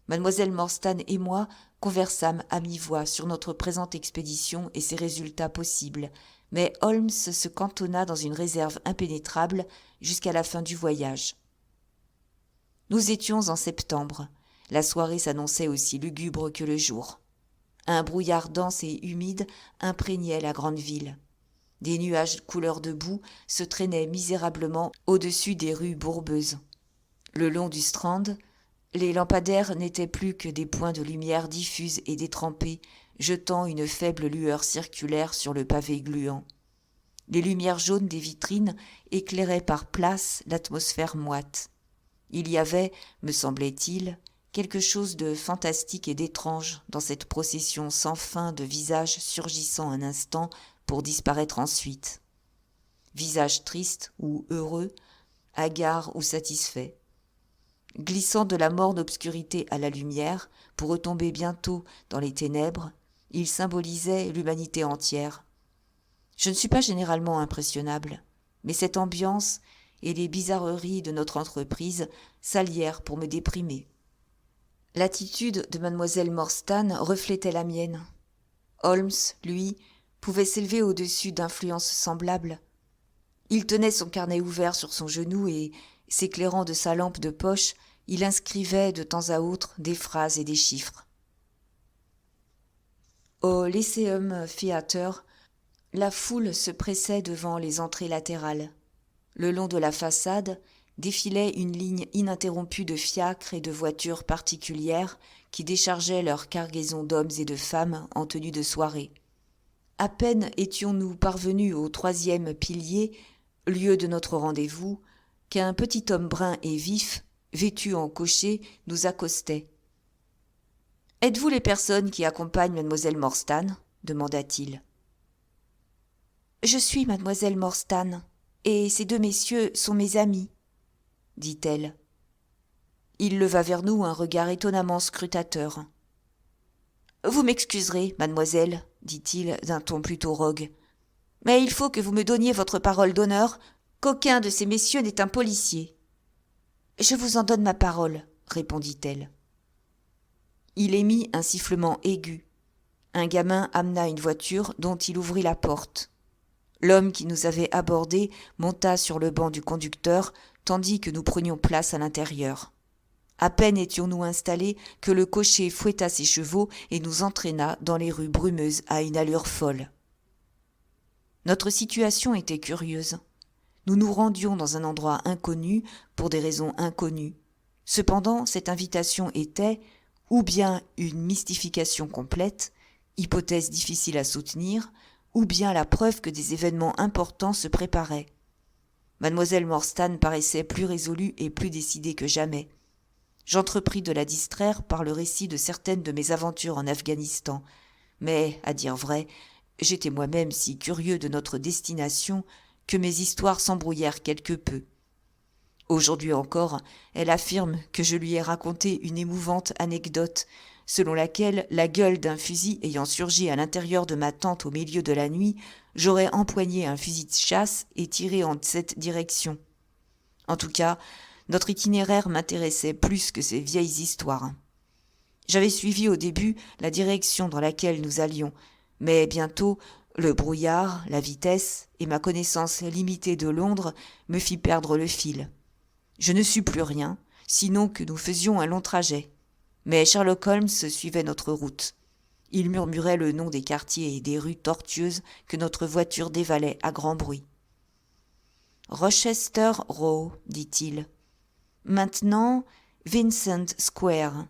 Mademoiselle Morstan et moi conversâmes à mi-voix sur notre présente expédition et ses résultats possibles, mais Holmes se cantonna dans une réserve impénétrable jusqu'à la fin du voyage. Nous étions en septembre. La soirée s'annonçait aussi lugubre que le jour. Un brouillard dense et humide imprégnait la grande ville. Des nuages couleur de boue se traînaient misérablement au-dessus des rues bourbeuses. Le long du Strand, Les lampadaires n'étaient plus que des points de lumière diffuse et détrempés, jetant une faible lueur circulaire sur le pavé gluant. Les lumières jaunes des vitrines éclairaient par places l'atmosphère moite. Il y avait, me semblait-il, quelque chose de fantastique et d'étrange dans cette procession sans fin de visages surgissant un instant pour disparaître ensuite. Visages tristes ou heureux, hagards ou satisfaits. Glissant de la morne obscurité à la lumière, pour retomber bientôt dans les ténèbres, il symbolisait l'humanité entière. Je ne suis pas généralement impressionnable, mais cette ambiance et les bizarreries de notre entreprise s'allièrent pour me déprimer. L'attitude de mademoiselle Morstan reflétait la mienne. Holmes, lui, pouvait s'élever au-dessus d'influences semblables. Il tenait son carnet ouvert sur son genou et, s'éclairant de sa lampe de poche, il inscrivait de temps à autre des phrases et des chiffres. Au Lyceum Theatre, la foule se pressait devant les entrées latérales. Le long de la façade défilait une ligne ininterrompue de fiacres et de voitures particulières qui déchargeaient leur cargaison d'hommes et de femmes en tenue de soirée. À peine étions-nous parvenus au 3e pilier, lieu de notre rendez-vous, qu'un petit homme brun et vif, vêtu en cocher, nous accostait. « Êtes-vous les personnes qui accompagnent mademoiselle Morstan ?» demanda-t-il. « Je suis mademoiselle Morstan, et ces 2 messieurs sont mes amis, » dit-elle. Il leva vers nous un regard étonnamment scrutateur. « Vous m'excuserez, mademoiselle, » dit-il d'un ton plutôt rogue, « mais il faut que vous me donniez votre parole d'honneur qu'aucun de ces messieurs n'est un policier. »« Je vous en donne ma parole, » répondit-elle. Il émit un sifflement aigu. Un gamin amena une voiture dont il ouvrit la porte. L'homme qui nous avait abordés monta sur le banc du conducteur, tandis que nous prenions place à l'intérieur. À peine étions-nous installés que le cocher fouetta ses chevaux et nous entraîna dans les rues brumeuses à une allure folle. Notre situation était curieuse. Nous nous rendions dans un endroit inconnu pour des raisons inconnues. Cependant, cette invitation était, ou bien une mystification complète, hypothèse difficile à soutenir, ou bien la preuve que des événements importants se préparaient. Mademoiselle Morstan paraissait plus résolue et plus décidée que jamais. J'entrepris de la distraire par le récit de certaines de mes aventures en Afghanistan, mais, à dire vrai, j'étais moi-même si curieux de notre destination que mes histoires s'embrouillèrent quelque peu. Aujourd'hui encore, elle affirme que je lui ai raconté une émouvante anecdote selon laquelle, la gueule d'un fusil ayant surgi à l'intérieur de ma tente au milieu de la nuit, j'aurais empoigné un fusil de chasse et tiré en cette direction. En tout cas, notre itinéraire m'intéressait plus que ces vieilles histoires. J'avais suivi au début la direction dans laquelle nous allions, mais bientôt, le brouillard, la vitesse et ma connaissance limitée de Londres me fit perdre le fil. Je ne sus plus rien, sinon que nous faisions un long trajet. Mais Sherlock Holmes suivait notre route. Il murmurait le nom des quartiers et des rues tortueuses que notre voiture dévalait à grand bruit. « Rochester Row, dit-il. Maintenant, Vincent Square. »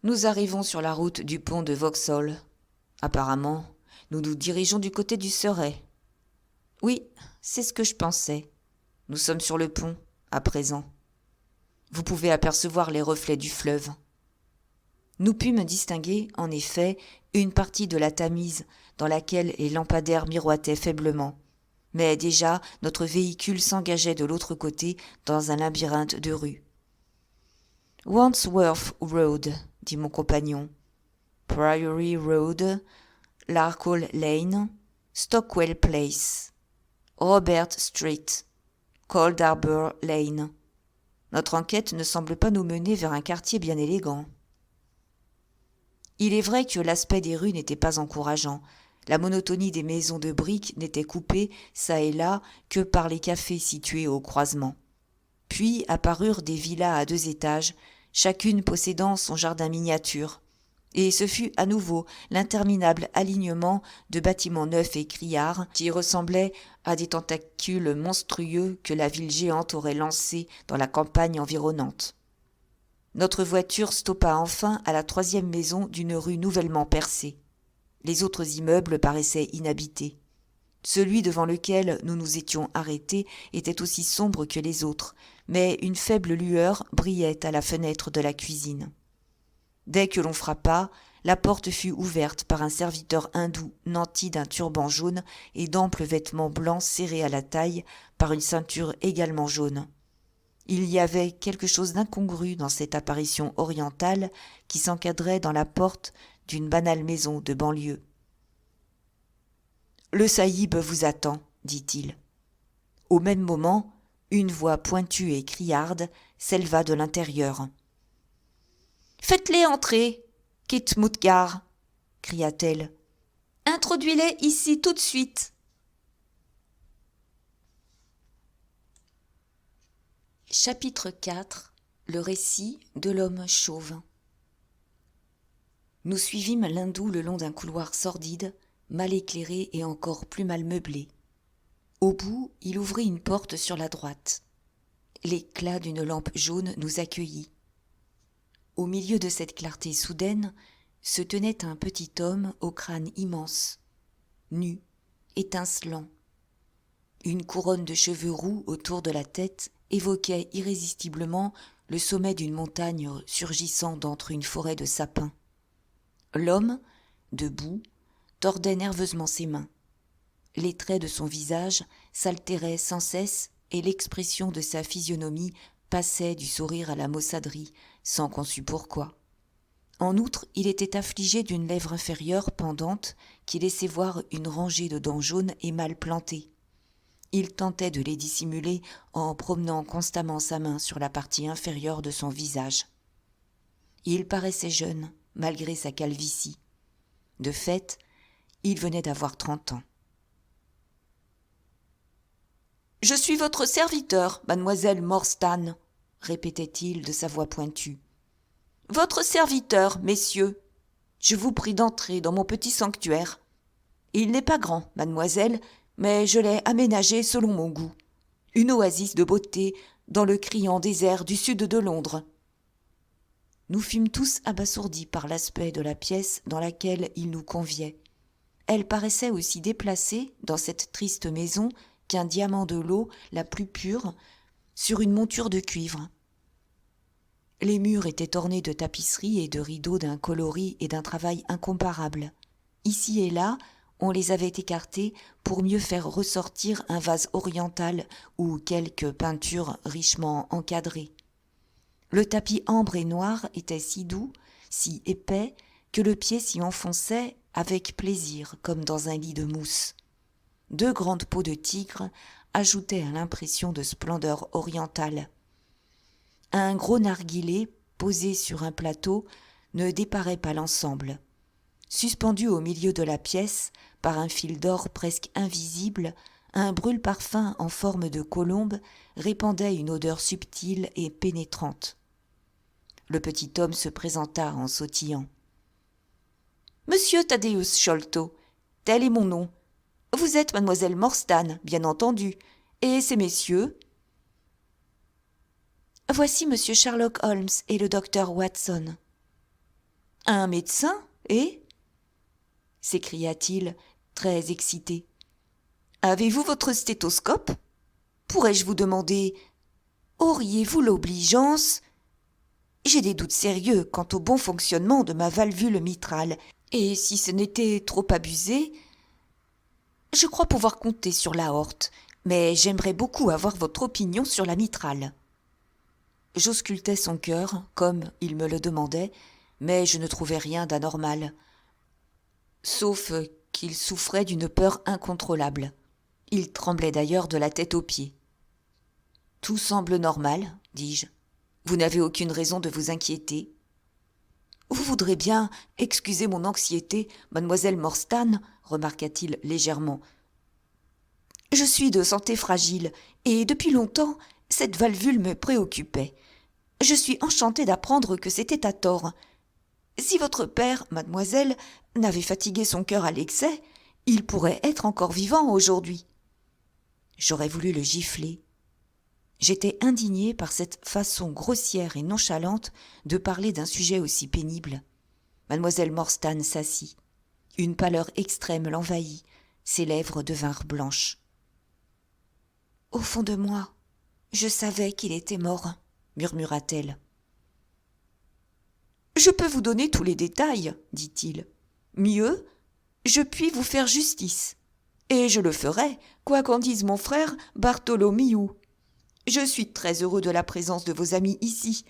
Nous arrivons sur la route du pont de Vauxhall. Apparemment, nous nous dirigeons du côté du Surrey. Oui, c'est ce que je pensais. Nous sommes sur le pont, à présent. Vous pouvez apercevoir les reflets du fleuve. Nous pûmes distinguer, en effet, une partie de la Tamise dans laquelle les lampadaires miroitaient faiblement. Mais déjà, notre véhicule s'engageait de l'autre côté dans un labyrinthe de rues. « Wandsworth Road » dit mon compagnon. « Priory Road, Larkhall Lane, Stockwell Place, Robert Street, Cold Harbour Lane. » Notre enquête ne semble pas nous mener vers un quartier bien élégant. Il est vrai que l'aspect des rues n'était pas encourageant. La monotonie des maisons de briques n'était coupée, çà et là, que par les cafés situés au croisement. Puis apparurent des villas à 2 étages, chacune possédant son jardin miniature. Et ce fut à nouveau l'interminable alignement de bâtiments neufs et criards qui ressemblaient à des tentacules monstrueux que la ville géante aurait lancés dans la campagne environnante. Notre voiture stoppa enfin à la 3e maison d'une rue nouvellement percée. Les autres immeubles paraissaient inhabités. Celui devant lequel nous nous étions arrêtés était aussi sombre que les autres, mais une faible lueur brillait à la fenêtre de la cuisine. Dès que l'on frappa, la porte fut ouverte par un serviteur hindou nanti d'un turban jaune et d'amples vêtements blancs serrés à la taille par une ceinture également jaune. Il y avait quelque chose d'incongru dans cette apparition orientale qui s'encadrait dans la porte d'une banale maison de banlieue. « Le saïb vous attend, dit-il. Au même moment, une voix pointue et criarde s'éleva de l'intérieur. « Faites-les entrer, Kit Mutgar !» cria-t-elle. « Introduis-les ici tout de suite !» Chapitre 4. Le récit de l'homme chauve. Nous suivîmes l'hindou le long d'un couloir sordide, mal éclairé et encore plus mal meublé. Au bout, il ouvrit une porte sur la droite. L'éclat d'une lampe jaune nous accueillit. Au milieu de cette clarté soudaine se tenait un petit homme au crâne immense, nu, étincelant. Une couronne de cheveux roux autour de la tête évoquait irrésistiblement le sommet d'une montagne surgissant d'entre une forêt de sapins. L'homme, debout, tordait nerveusement ses mains. Les traits de son visage s'altéraient sans cesse et l'expression de sa physionomie passait du sourire à la maussaderie, sans qu'on sût pourquoi. En outre, il était affligé d'une lèvre inférieure pendante qui laissait voir une rangée de dents jaunes et mal plantées. Il tentait de les dissimuler en promenant constamment sa main sur la partie inférieure de son visage. Il paraissait jeune, malgré sa calvitie. De fait, il venait d'avoir 30 ans. « Je suis votre serviteur, mademoiselle Morstan, » répétait-il de sa voix pointue. « Votre serviteur, messieurs. Je vous prie d'entrer dans mon petit sanctuaire. Il n'est pas grand, mademoiselle, mais je l'ai aménagé selon mon goût. Une oasis de beauté dans le criant désert du sud de Londres. » Nous fûmes tous abasourdis par l'aspect de la pièce dans laquelle il nous conviait. Elle paraissait aussi déplacée dans cette triste maison qu'un diamant de l'eau la plus pure sur une monture de cuivre. Les murs étaient ornés de tapisseries et de rideaux d'un coloris et d'un travail incomparables. Ici et là, on les avait écartés pour mieux faire ressortir un vase oriental ou quelques peintures richement encadrées. Le tapis ambre et noir était si doux, si épais, que le pied s'y enfonçait avec plaisir comme dans un lit de mousse. 2 grandes peaux de tigre ajoutaient à l'impression de splendeur orientale. Un gros narguilé posé sur un plateau ne déparait pas l'ensemble. Suspendu au milieu de la pièce par un fil d'or presque invisible, un brûle-parfum en forme de colombe répandait une odeur subtile et pénétrante. Le petit homme se présenta en sautillant. « Monsieur Thaddeus Sholto, tel est mon nom. Vous êtes mademoiselle Morstan, bien entendu, et ces messieurs... » « Voici monsieur Sherlock Holmes et le docteur Watson. »« Un médecin, eh ?» s'écria-t-il, très excité. « Avez-vous votre stéthoscope ? Pourrais-je vous demander, auriez-vous l'obligeance ? J'ai des doutes sérieux quant au bon fonctionnement de ma valvule mitrale, et si ce n'était trop abusé, je crois pouvoir compter sur l'aorte, mais j'aimerais beaucoup avoir votre opinion sur la mitrale. » J'auscultais son cœur, comme il me le demandait, mais je ne trouvais rien d'anormal, sauf qu'il souffrait d'une peur incontrôlable. Il tremblait d'ailleurs de la tête aux pieds. « Tout semble normal, dis-je. Vous n'avez aucune raison de vous inquiéter. »« Vous voudrez bien excuser mon anxiété, mademoiselle Morstan, » remarqua-t-il légèrement. « Je suis de santé fragile, et depuis longtemps, cette valvule me préoccupait. Je suis enchantée d'apprendre que c'était à tort. Si votre père, mademoiselle, n'avait fatigué son cœur à l'excès, il pourrait être encore vivant aujourd'hui. » J'aurais voulu le gifler. J'étais indignée par cette façon grossière et nonchalante de parler d'un sujet aussi pénible. Mademoiselle Morstan s'assit. Une pâleur extrême l'envahit. Ses lèvres devinrent blanches. « Au fond de moi, je savais qu'il était mort, » murmura-t-elle. « Je peux vous donner tous les détails, » dit-il. « Mieux, je puis vous faire justice. Et je le ferai, quoi qu'en dise mon frère Bartholomiu. Je suis très heureux de la présence de vos amis ici,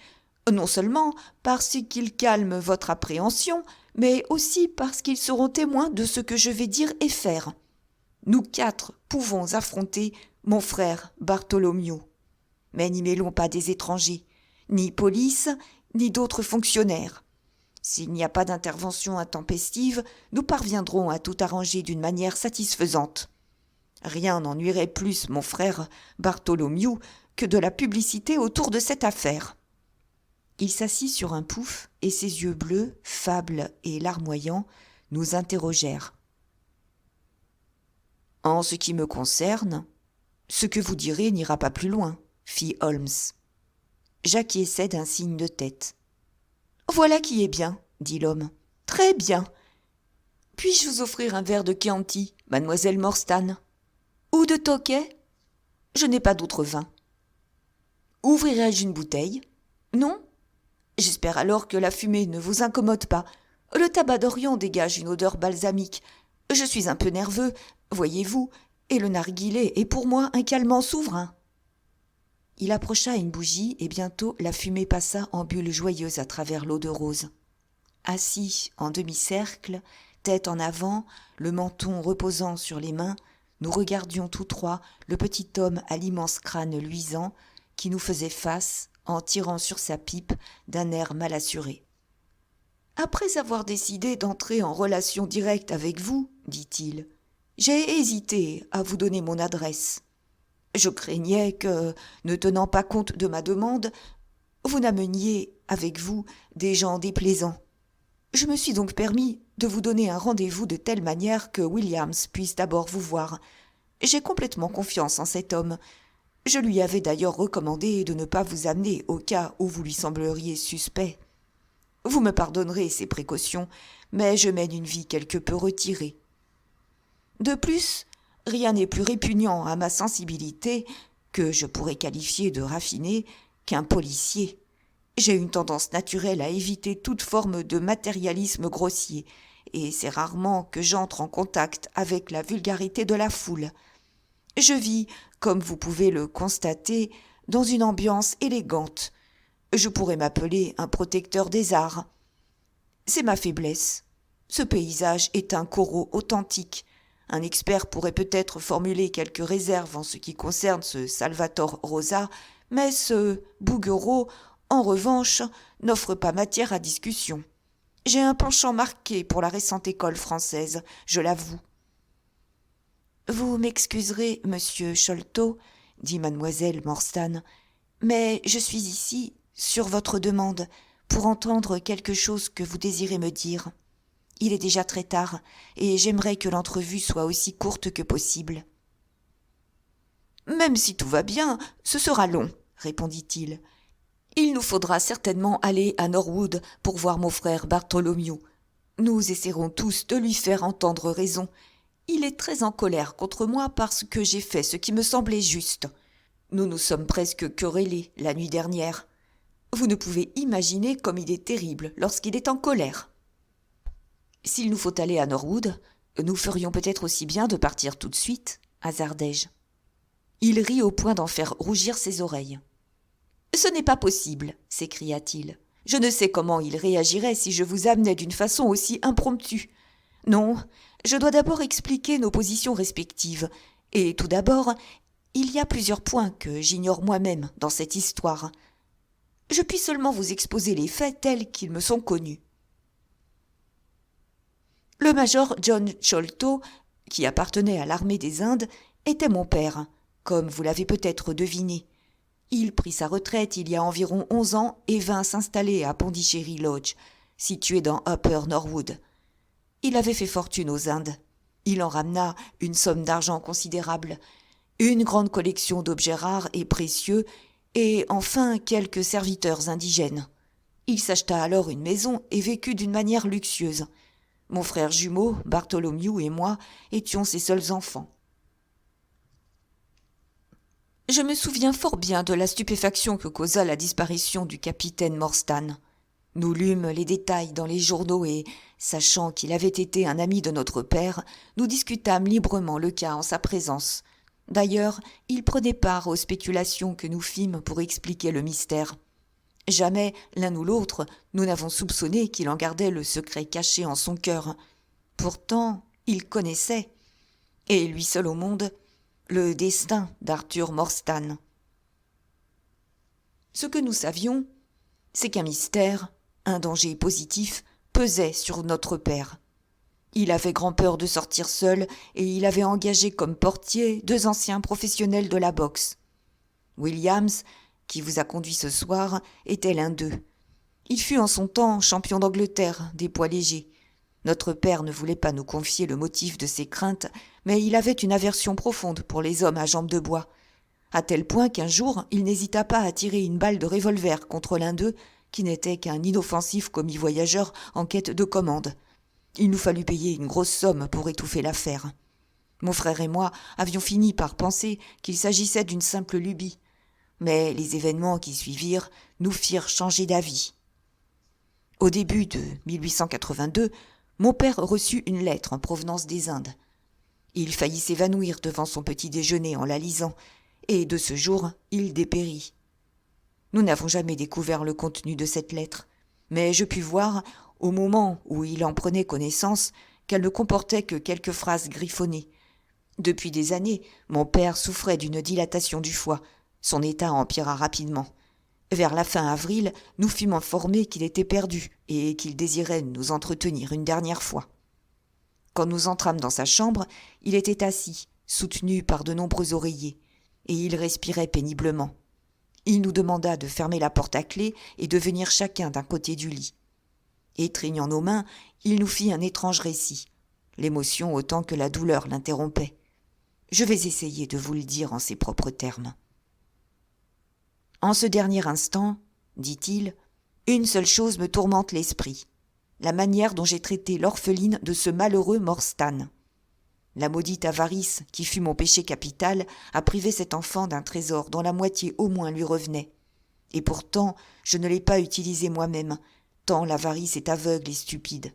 non seulement parce qu'ils calment votre appréhension, mais aussi parce qu'ils seront témoins de ce que je vais dire et faire. Nous 4 pouvons affronter mon frère Bartholomiu. Mais n'y mêlons pas des étrangers, ni police, ni d'autres fonctionnaires. S'il n'y a pas d'intervention intempestive, nous parviendrons à tout arranger d'une manière satisfaisante. Rien n'ennuierait plus mon frère Bartholomiu que de la publicité autour de cette affaire. » Il s'assit sur un pouf et ses yeux bleus, fables et larmoyants, nous interrogèrent. « En ce qui me concerne, ce que vous direz n'ira pas plus loin, » fit Holmes. J'acquiesçai d'un signe de tête. « Voilà qui est bien, » dit l'homme. « Très bien. Puis-je vous offrir un verre de Chianti, mademoiselle Morstan? Ou de Tokay? Je n'ai pas d'autre vin. Ouvrirai-je une bouteille? Non? J'espère alors que la fumée ne vous incommode pas. Le tabac d'Orient dégage une odeur balsamique. Je suis un peu nerveux, voyez-vous, et le narguilé est pour moi un calmant souverain. » Il approcha une bougie et bientôt la fumée passa en bulles joyeuses à travers l'eau de rose. Assis en demi-cercle, tête en avant, le menton reposant sur les mains, nous regardions tous trois le petit homme à l'immense crâne luisant qui nous faisait face en tirant sur sa pipe d'un air mal assuré. « Après avoir décidé d'entrer en relation directe avec vous, dit-il, j'ai hésité à vous donner mon adresse. Je craignais que, ne tenant pas compte de ma demande, vous n'ameniez avec vous des gens déplaisants. Je me suis donc permis de vous donner un rendez-vous de telle manière que Williams puisse d'abord vous voir. J'ai complètement confiance en cet homme. Je lui avais d'ailleurs recommandé de ne pas vous amener au cas où vous lui sembleriez suspect. Vous me pardonnerez ces précautions, mais je mène une vie quelque peu retirée. De plus, rien n'est plus répugnant à ma sensibilité, que je pourrais qualifier de raffinée, qu'un policier. J'ai une tendance naturelle à éviter toute forme de matérialisme grossier, et c'est rarement que j'entre en contact avec la vulgarité de la foule. Je vis, comme vous pouvez le constater, dans une ambiance élégante. Je pourrais m'appeler un protecteur des arts. C'est ma faiblesse. Ce paysage est un Corot authentique. Un expert pourrait peut-être formuler quelques réserves en ce qui concerne ce Salvator Rosa, mais ce Bouguereau, en revanche, n'offre pas matière à discussion. J'ai un penchant marqué pour la récente école française, je l'avoue. « Vous m'excuserez, monsieur Sholto, » dit mademoiselle Morstan, « mais je suis ici, sur votre demande, pour entendre quelque chose que vous désirez me dire. Il est déjà très tard, et j'aimerais que l'entrevue soit aussi courte que possible. »« Même si tout va bien, ce sera long, » répondit-il. « Il nous faudra certainement aller à Norwood pour voir mon frère Bartholomew. Nous essaierons tous de lui faire entendre raison. Il est très en colère contre moi parce que j'ai fait ce qui me semblait juste. Nous nous sommes presque querellés la nuit dernière. Vous ne pouvez imaginer comme il est terrible lorsqu'il est en colère. S'il nous faut aller à Norwood, nous ferions peut-être aussi bien de partir tout de suite, hasardai-je. Il rit au point d'en faire rougir ses oreilles. « Ce n'est pas possible, s'écria-t-il. Je ne sais comment il réagirait si je vous amenais d'une façon aussi impromptue. Non, je dois d'abord expliquer nos positions respectives. Et tout d'abord, il y a plusieurs points que j'ignore moi-même dans cette histoire. Je puis seulement vous exposer les faits tels qu'ils me sont connus. Le major John Sholto, qui appartenait à l'armée des Indes, était mon père, comme vous l'avez peut-être deviné. Il prit sa retraite il y a environ 11 ans et vint s'installer à Pondichéry Lodge, situé dans Upper Norwood. Il avait fait fortune aux Indes. Il en ramena une somme d'argent considérable. une grande collection d'objets rares et précieux, et enfin quelques serviteurs indigènes. Il s'acheta alors une maison et vécut d'une manière luxueuse. Mon frère jumeau, Bartholomew, et moi étions ses seuls enfants. Je me souviens fort bien de la stupéfaction que causa la disparition du capitaine Morstan. Nous lûmes les détails dans les journaux et, sachant qu'il avait été un ami de notre père, nous discutâmes librement le cas en sa présence. D'ailleurs, il prenait part aux spéculations que nous fîmes pour expliquer le mystère. Jamais, l'un ou l'autre, nous n'avons soupçonné qu'il en gardait le secret caché en son cœur. Pourtant, il connaissait, et lui seul au monde, le destin d'Arthur Morstan. Ce que nous savions, c'est qu'un mystère, un danger positif, pesait sur notre père. Il avait grand-peur de sortir seul et il avait engagé comme portiers 2 anciens professionnels de la boxe. Williams, qui vous a conduit ce soir, était l'un d'eux. Il fut en son temps champion d'Angleterre des poids légers. Notre père ne voulait pas nous confier le motif de ses craintes, mais il avait une aversion profonde pour les hommes à jambes de bois, à tel point qu'un jour il n'hésita pas à tirer une balle de revolver contre l'un d'eux, qui n'était qu'un inoffensif commis-voyageur en quête de commande. Il nous fallut payer une grosse somme pour étouffer l'affaire. Mon frère et moi avions fini par penser qu'il s'agissait d'une simple lubie, mais les événements qui suivirent nous firent changer d'avis. Au début de 1882, mon père reçut une lettre en provenance des Indes. Il faillit s'évanouir devant son petit déjeuner en la lisant, et de ce jour, il dépérit. Nous n'avons jamais découvert le contenu de cette lettre, mais je pus voir, au moment où il en prenait connaissance, qu'elle ne comportait que quelques phrases griffonnées. Depuis des années, mon père souffrait d'une dilatation du foie. Son état empira rapidement. Vers la fin avril, nous fûmes informés qu'il était perdu et qu'il désirait nous entretenir une dernière fois. Quand nous entrâmes dans sa chambre, il était assis, soutenu par de nombreux oreillers, et il respirait péniblement. Il nous demanda de fermer la porte à clé et de venir chacun d'un côté du lit. Étreignant nos mains, il nous fit un étrange récit, l'émotion autant que la douleur l'interrompait. Je vais essayer de vous le dire en ses propres termes. En ce dernier instant, dit-il, une seule chose me tourmente l'esprit, la manière dont j'ai traité l'orpheline de ce malheureux Morstan. La maudite avarice, qui fut mon péché capital, a privé cet enfant d'un trésor dont la moitié au moins lui revenait. Et pourtant, je ne l'ai pas utilisé moi-même, tant l'avarice est aveugle et stupide.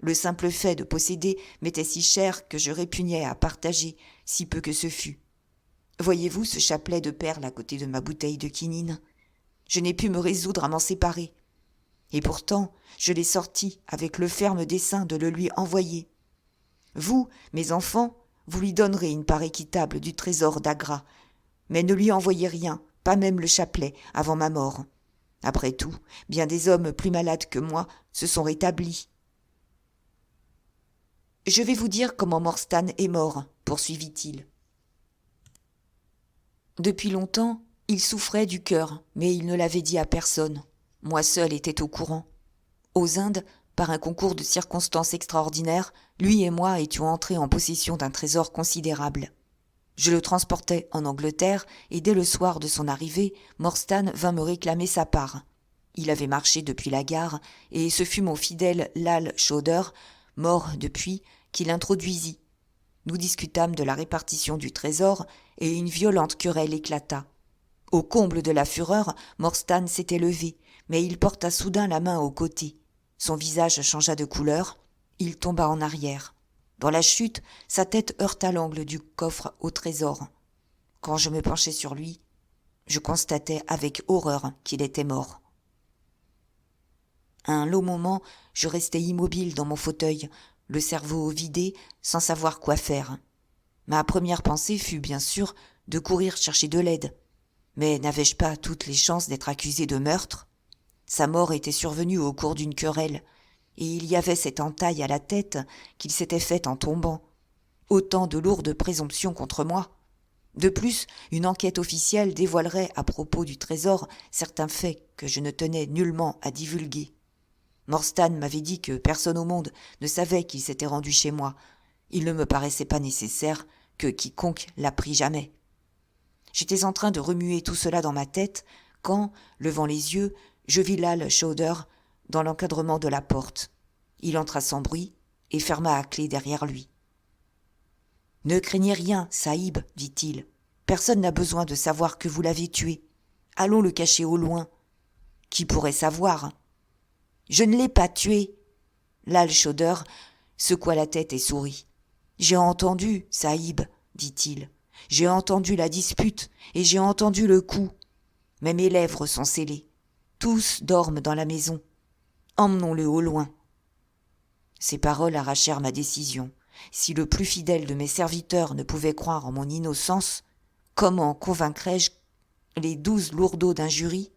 Le simple fait de posséder m'était si cher que je répugnais à partager, si peu que ce fût. Voyez-vous ce chapelet de perles à côté de ma bouteille de quinine ? Je n'ai pu me résoudre à m'en séparer. Et pourtant, je l'ai sorti avec le ferme dessein de le lui envoyer. Vous, mes enfants, vous lui donnerez une part équitable du trésor d'Agra, mais ne lui envoyez rien, pas même le chapelet, avant ma mort. Après tout, bien des hommes plus malades que moi se sont rétablis. Je vais vous dire comment Morstan est mort, poursuivit-il. Depuis longtemps, il souffrait du cœur, mais il ne l'avait dit à personne. Moi seul étais au courant. Aux Indes, par un concours de circonstances extraordinaires, lui et moi étions entrés en possession d'un trésor considérable. Je le transportais en Angleterre, et dès le soir de son arrivée, Morstan vint me réclamer sa part. Il avait marché depuis la gare, et ce fut mon fidèle Lal Chowder, mort depuis, qui l'introduisit. Nous discutâmes de la répartition du trésor, et une violente querelle éclata. Au comble de la fureur, Morstan s'était levé, mais il porta soudain la main au côté. Son visage changea de couleur, il tomba en arrière. Dans la chute, sa tête heurta l'angle du coffre au trésor. Quand je me penchai sur lui, je constatai avec horreur qu'il était mort. Un long moment, je restai immobile dans mon fauteuil, le cerveau vidé, sans savoir quoi faire. Ma première pensée fut bien sûr de courir chercher de l'aide. Mais n'avais-je pas toutes les chances d'être accusé de meurtre ? Sa mort était survenue au cours d'une querelle, et il y avait cette entaille à la tête qu'il s'était faite en tombant. Autant de lourdes présomptions contre moi. De plus, une enquête officielle dévoilerait à propos du trésor certains faits que je ne tenais nullement à divulguer. Morstan m'avait dit que personne au monde ne savait qu'il s'était rendu chez moi. Il ne me paraissait pas nécessaire que quiconque l'apprît jamais. J'étais en train de remuer tout cela dans ma tête quand, levant les yeux, je vis Lal Chowder dans l'encadrement de la porte. Il entra sans bruit et ferma à clé derrière lui. « Ne craignez rien, Saïb, dit-il. Personne n'a besoin de savoir que vous l'avez tué. Allons le cacher au loin. Qui pourrait savoir ? Je ne l'ai pas tué. » Lal Chowder secoua la tête et sourit. « J'ai entendu, Saïb, dit-il. J'ai entendu la dispute et j'ai entendu le coup. Mais mes lèvres sont scellées. Tous dorment dans la maison. Emmenons-le au loin. » Ces paroles arrachèrent ma décision. Si le plus fidèle de mes serviteurs ne pouvait croire en mon innocence, comment convaincrais-je les 12 lourdeaux d'un jury ?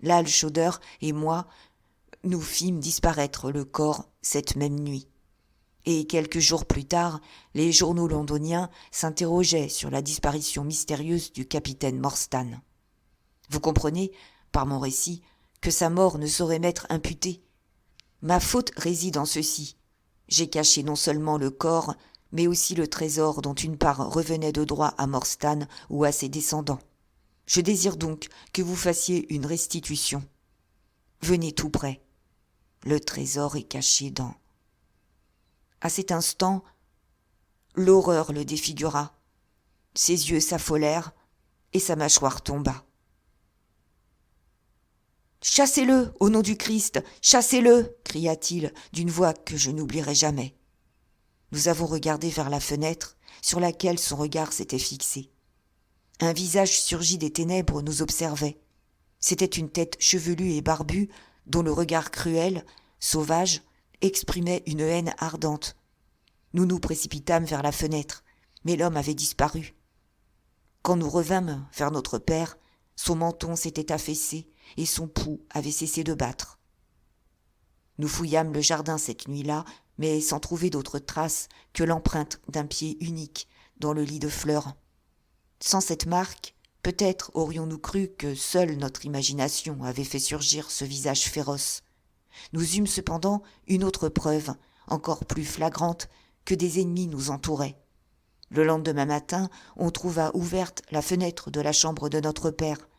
Lal Chowder et moi, nous fîmes disparaître le corps cette même nuit. Et quelques jours plus tard, les journaux londoniens s'interrogeaient sur la disparition mystérieuse du capitaine Morstan. Vous comprenez, par mon récit, que sa mort ne saurait m'être imputée. Ma faute réside en ceci. J'ai caché non seulement le corps, mais aussi le trésor dont une part revenait de droit à Morstan ou à ses descendants. Je désire donc que vous fassiez une restitution. Venez tout près. Le trésor est caché dans... À cet instant, l'horreur le défigura. Ses yeux s'affolèrent et sa mâchoire tomba. « Chassez-le, au nom du Christ, chassez-le » cria-t-il d'une voix que je n'oublierai jamais. Nous avons regardé vers la fenêtre sur laquelle son regard s'était fixé. Un visage surgi des ténèbres nous observait. C'était une tête chevelue et barbue dont le regard cruel, sauvage, exprimait une haine ardente. Nous nous précipitâmes vers la fenêtre, mais l'homme avait disparu. Quand nous revînmes vers notre père, son menton s'était affaissé et son pouls avait cessé de battre. Nous fouillâmes le jardin cette nuit-là, mais sans trouver d'autre trace que l'empreinte d'un pied unique dans le lit de fleurs. Sans cette marque, peut-être aurions-nous cru que seule notre imagination avait fait surgir ce visage féroce. Nous eûmes cependant une autre preuve, encore plus flagrante, que des ennemis nous entouraient. Le lendemain matin, on trouva ouverte la fenêtre de la chambre de notre père.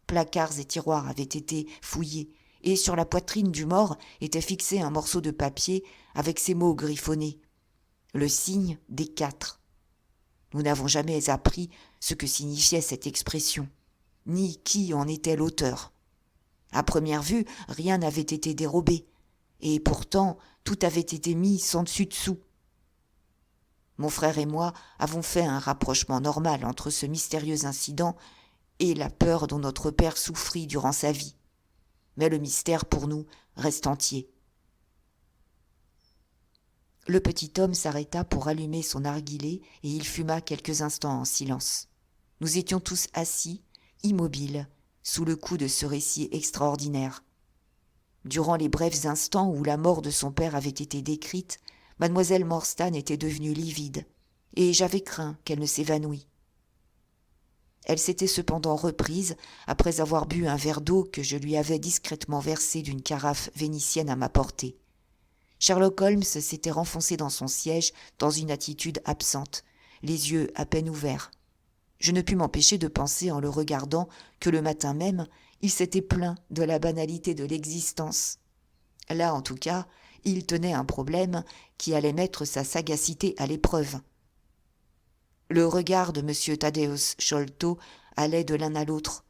Placards et tiroirs avaient été fouillés, et sur la poitrine du mort était fixé un morceau de papier avec ces mots griffonnés. Le signe des 4. Nous n'avons jamais appris ce que signifiait cette expression, ni qui en était l'auteur. À première vue, rien n'avait été dérobé, et pourtant tout avait été mis sans dessus-dessous. Mon frère et moi avons fait un rapprochement normal entre ce mystérieux incident et la peur dont notre père souffrit durant sa vie. Mais le mystère pour nous reste entier. Le petit homme s'arrêta pour allumer son narguilé et il fuma quelques instants en silence. Nous étions tous assis, immobiles, sous le coup de ce récit extraordinaire. Durant les brefs instants où la mort de son père avait été décrite, mademoiselle Morstan était devenue livide, et j'avais craint qu'elle ne s'évanouît. Elle s'était cependant reprise après avoir bu un verre d'eau que je lui avais discrètement versé d'une carafe vénitienne à ma portée. Sherlock Holmes s'était renfoncé dans son siège dans une attitude absente, les yeux à peine ouverts. Je ne pus m'empêcher de penser en le regardant que le matin même, il s'était plaint de la banalité de l'existence. Là, en tout cas, il tenait un problème qui allait mettre sa sagacité à l'épreuve. Le regard de M. Thaddeus Sholto allait de l'un à l'autre.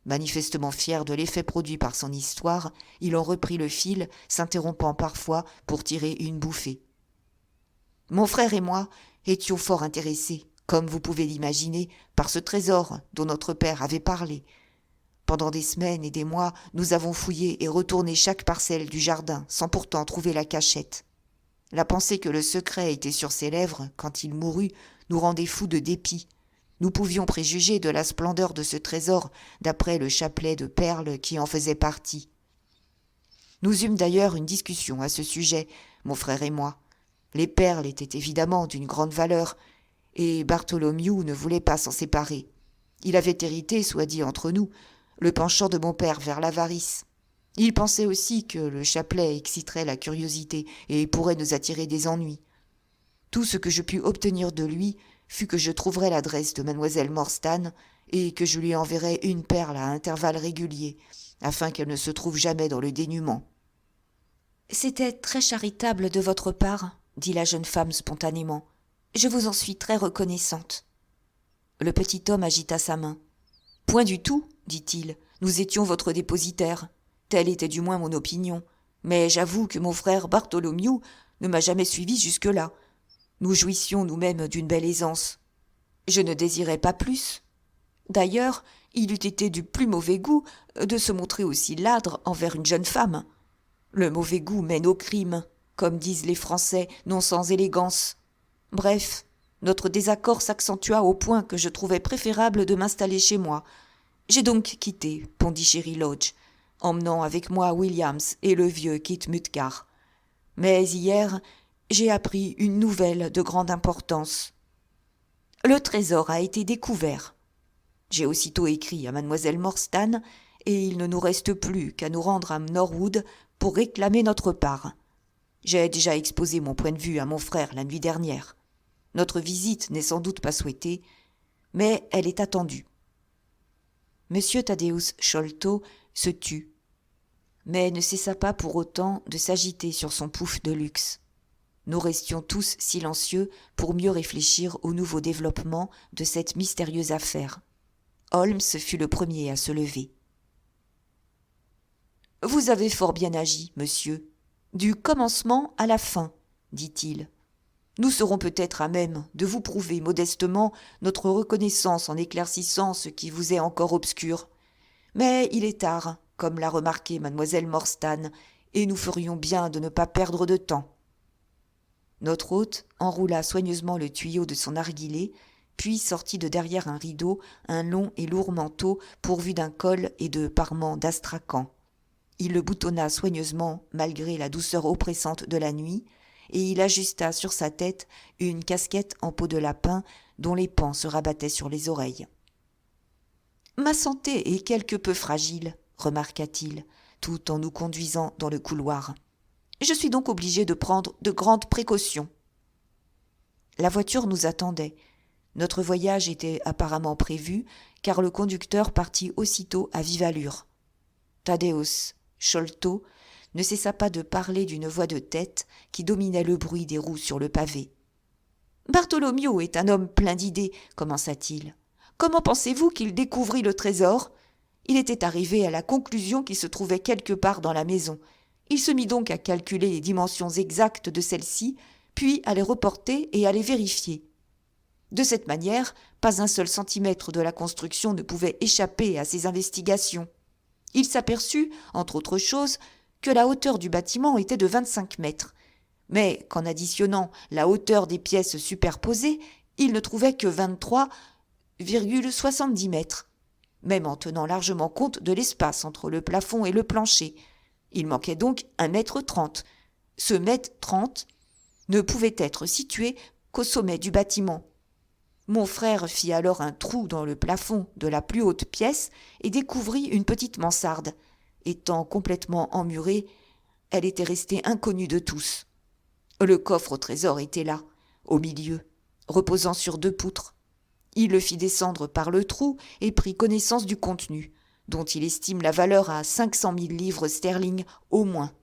Manifestement fier de l'effet produit par son histoire, il en reprit le fil, s'interrompant parfois pour tirer une bouffée. Mon frère et moi étions fort intéressés, comme vous pouvez l'imaginer, par ce trésor dont notre père avait parlé. Pendant des semaines et des mois, nous avons fouillé et retourné chaque parcelle du jardin, sans pourtant trouver la cachette. La pensée que le secret était sur ses lèvres quand il mourut nous rendait fous de dépit. Nous pouvions préjuger de la splendeur de ce trésor d'après le chapelet de perles qui en faisait partie. Nous eûmes d'ailleurs une discussion à ce sujet, mon frère et moi. Les perles étaient évidemment d'une grande valeur, et Bartholomew ne voulait pas s'en séparer. Il avait hérité, soit dit entre nous, le penchant de mon père vers l'avarice. Il pensait aussi que le chapelet exciterait la curiosité et pourrait nous attirer des ennuis. Tout ce que je pus obtenir de lui fut que je trouverais l'adresse de mademoiselle Morstan et que je lui enverrai une perle à intervalles réguliers, afin qu'elle ne se trouve jamais dans le dénuement. » « C'était très charitable de votre part, » dit la jeune femme spontanément. « Je vous en suis très reconnaissante. » Le petit homme agita sa main. « Point du tout, dit-il, nous étions votre dépositaire. Telle était du moins mon opinion. Mais j'avoue que mon frère Bartholomew ne m'a jamais suivi jusque-là. Nous jouissions nous-mêmes d'une belle aisance. Je ne désirais pas plus. D'ailleurs, il eût été du plus mauvais goût de se montrer aussi ladre envers une jeune femme. Le mauvais goût mène au crime, comme disent les Français, non sans élégance. Bref, notre désaccord s'accentua au point que je trouvais préférable de m'installer chez moi. J'ai donc quitté Pondichéry Lodge, emmenant avec moi Williams et le vieux Kit Mutcar. Mais hier, j'ai appris une nouvelle de grande importance. Le trésor a été découvert. J'ai aussitôt écrit à mademoiselle Morstan, et il ne nous reste plus qu'à nous rendre à Norwood pour réclamer notre part. J'ai déjà exposé mon point de vue à mon frère la nuit dernière. Notre visite n'est sans doute pas souhaitée, mais elle est attendue. Monsieur Thaddeus Sholto se tut, mais ne cessa pas pour autant de s'agiter sur son pouf de luxe. Nous restions tous silencieux pour mieux réfléchir au nouveau développement de cette mystérieuse affaire. Holmes fut le premier à se lever. « Vous avez fort bien agi, monsieur, du commencement à la fin, dit-il. Nous serons peut-être à même de vous prouver modestement notre reconnaissance en éclaircissant ce qui vous est encore obscur. Mais il est tard, comme l'a remarqué mademoiselle Morstan, et nous ferions bien de ne pas perdre de temps. » Notre hôte enroula soigneusement le tuyau de son narguilé, puis sortit de derrière un rideau un long et lourd manteau pourvu d'un col et de parements d'astrakan. Il le boutonna soigneusement malgré la douceur oppressante de la nuit, et il ajusta sur sa tête une casquette en peau de lapin dont les pans se rabattaient sur les oreilles. « Ma santé est quelque peu fragile, remarqua-t-il, tout en nous conduisant dans le couloir. Je suis donc obligé de prendre de grandes précautions. » La voiture nous attendait. Notre voyage était apparemment prévu, car le conducteur partit aussitôt à vive allure. Thaddeus Sholto ne cessa pas de parler d'une voix de tête qui dominait le bruit des roues sur le pavé. « Bartholomew est un homme plein d'idées, commença-t-il. Comment pensez-vous qu'il découvrit le trésor ? Il était arrivé à la conclusion qu'il se trouvait quelque part dans la maison. Il se mit donc à calculer les dimensions exactes de celle-ci, puis à les reporter et à les vérifier. De cette manière, pas un seul centimètre de la construction ne pouvait échapper à ses investigations. Il s'aperçut, entre autres choses, que la hauteur du bâtiment était de 25 mètres, mais qu'en additionnant la hauteur des pièces superposées, il ne trouvait que 23,70 mètres, même en tenant largement compte de l'espace entre le plafond et le plancher. Il manquait donc 1,30 m. Ce 1,30 m ne pouvait être situé qu'au sommet du bâtiment. Mon frère fit alors un trou dans le plafond de la plus haute pièce et découvrit une petite mansarde. Étant complètement emmurée, elle était restée inconnue de tous. Le coffre au trésor était là, au milieu, reposant sur 2 poutres. Il le fit descendre par le trou et prit connaissance du contenu, dont il estime la valeur à 500 000 livres sterling au moins.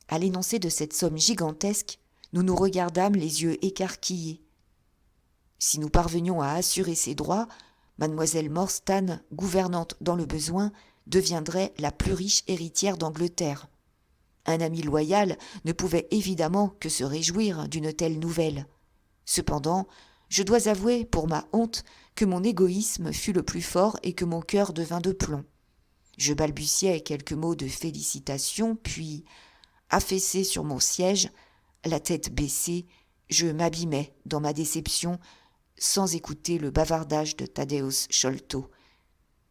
À l'énoncé de cette somme gigantesque, nous nous regardâmes les yeux écarquillés. Si nous parvenions à assurer ses droits, mademoiselle Morstan, gouvernante dans le besoin, deviendrait la plus riche héritière d'Angleterre. Un ami loyal ne pouvait évidemment que se réjouir d'une telle nouvelle. Cependant, je dois avouer, pour ma honte, que mon égoïsme fut le plus fort et que mon cœur devint de plomb. Je balbutiai quelques mots de félicitations, puis, affaissé sur mon siège, la tête baissée, je m'abîmais dans ma déception, sans écouter le bavardage de Thaddeus Sholto.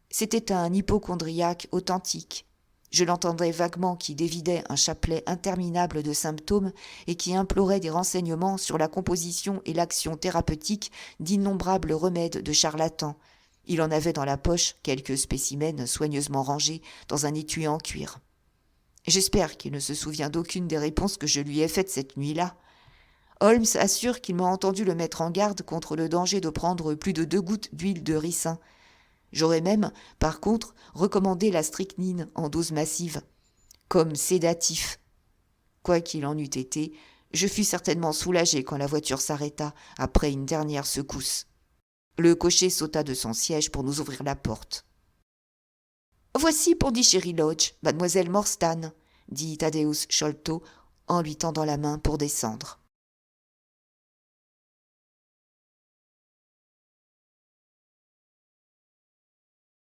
C'était un hypocondriaque authentique. Je l'entendais vaguement qui dévidait un chapelet interminable de symptômes et qui implorait des renseignements sur la composition et l'action thérapeutique d'innombrables remèdes de charlatans. Il en avait dans la poche quelques spécimens soigneusement rangés dans un étui en cuir. J'espère qu'il ne se souvient d'aucune des réponses que je lui ai faites cette nuit-là. Holmes assure qu'il m'a entendu le mettre en garde contre le danger de prendre plus de 2 gouttes d'huile de ricin, J'aurais même, par contre, recommandé la strychnine en dose massive, comme sédatif. Quoi qu'il en eût été, je fus certainement soulagé quand la voiture s'arrêta après une dernière secousse. Le cocher sauta de son siège pour nous ouvrir la porte. « Voici Pondichéry Lodge, mademoiselle Morstan, dit Thaddeus Sholto en lui tendant la main pour descendre.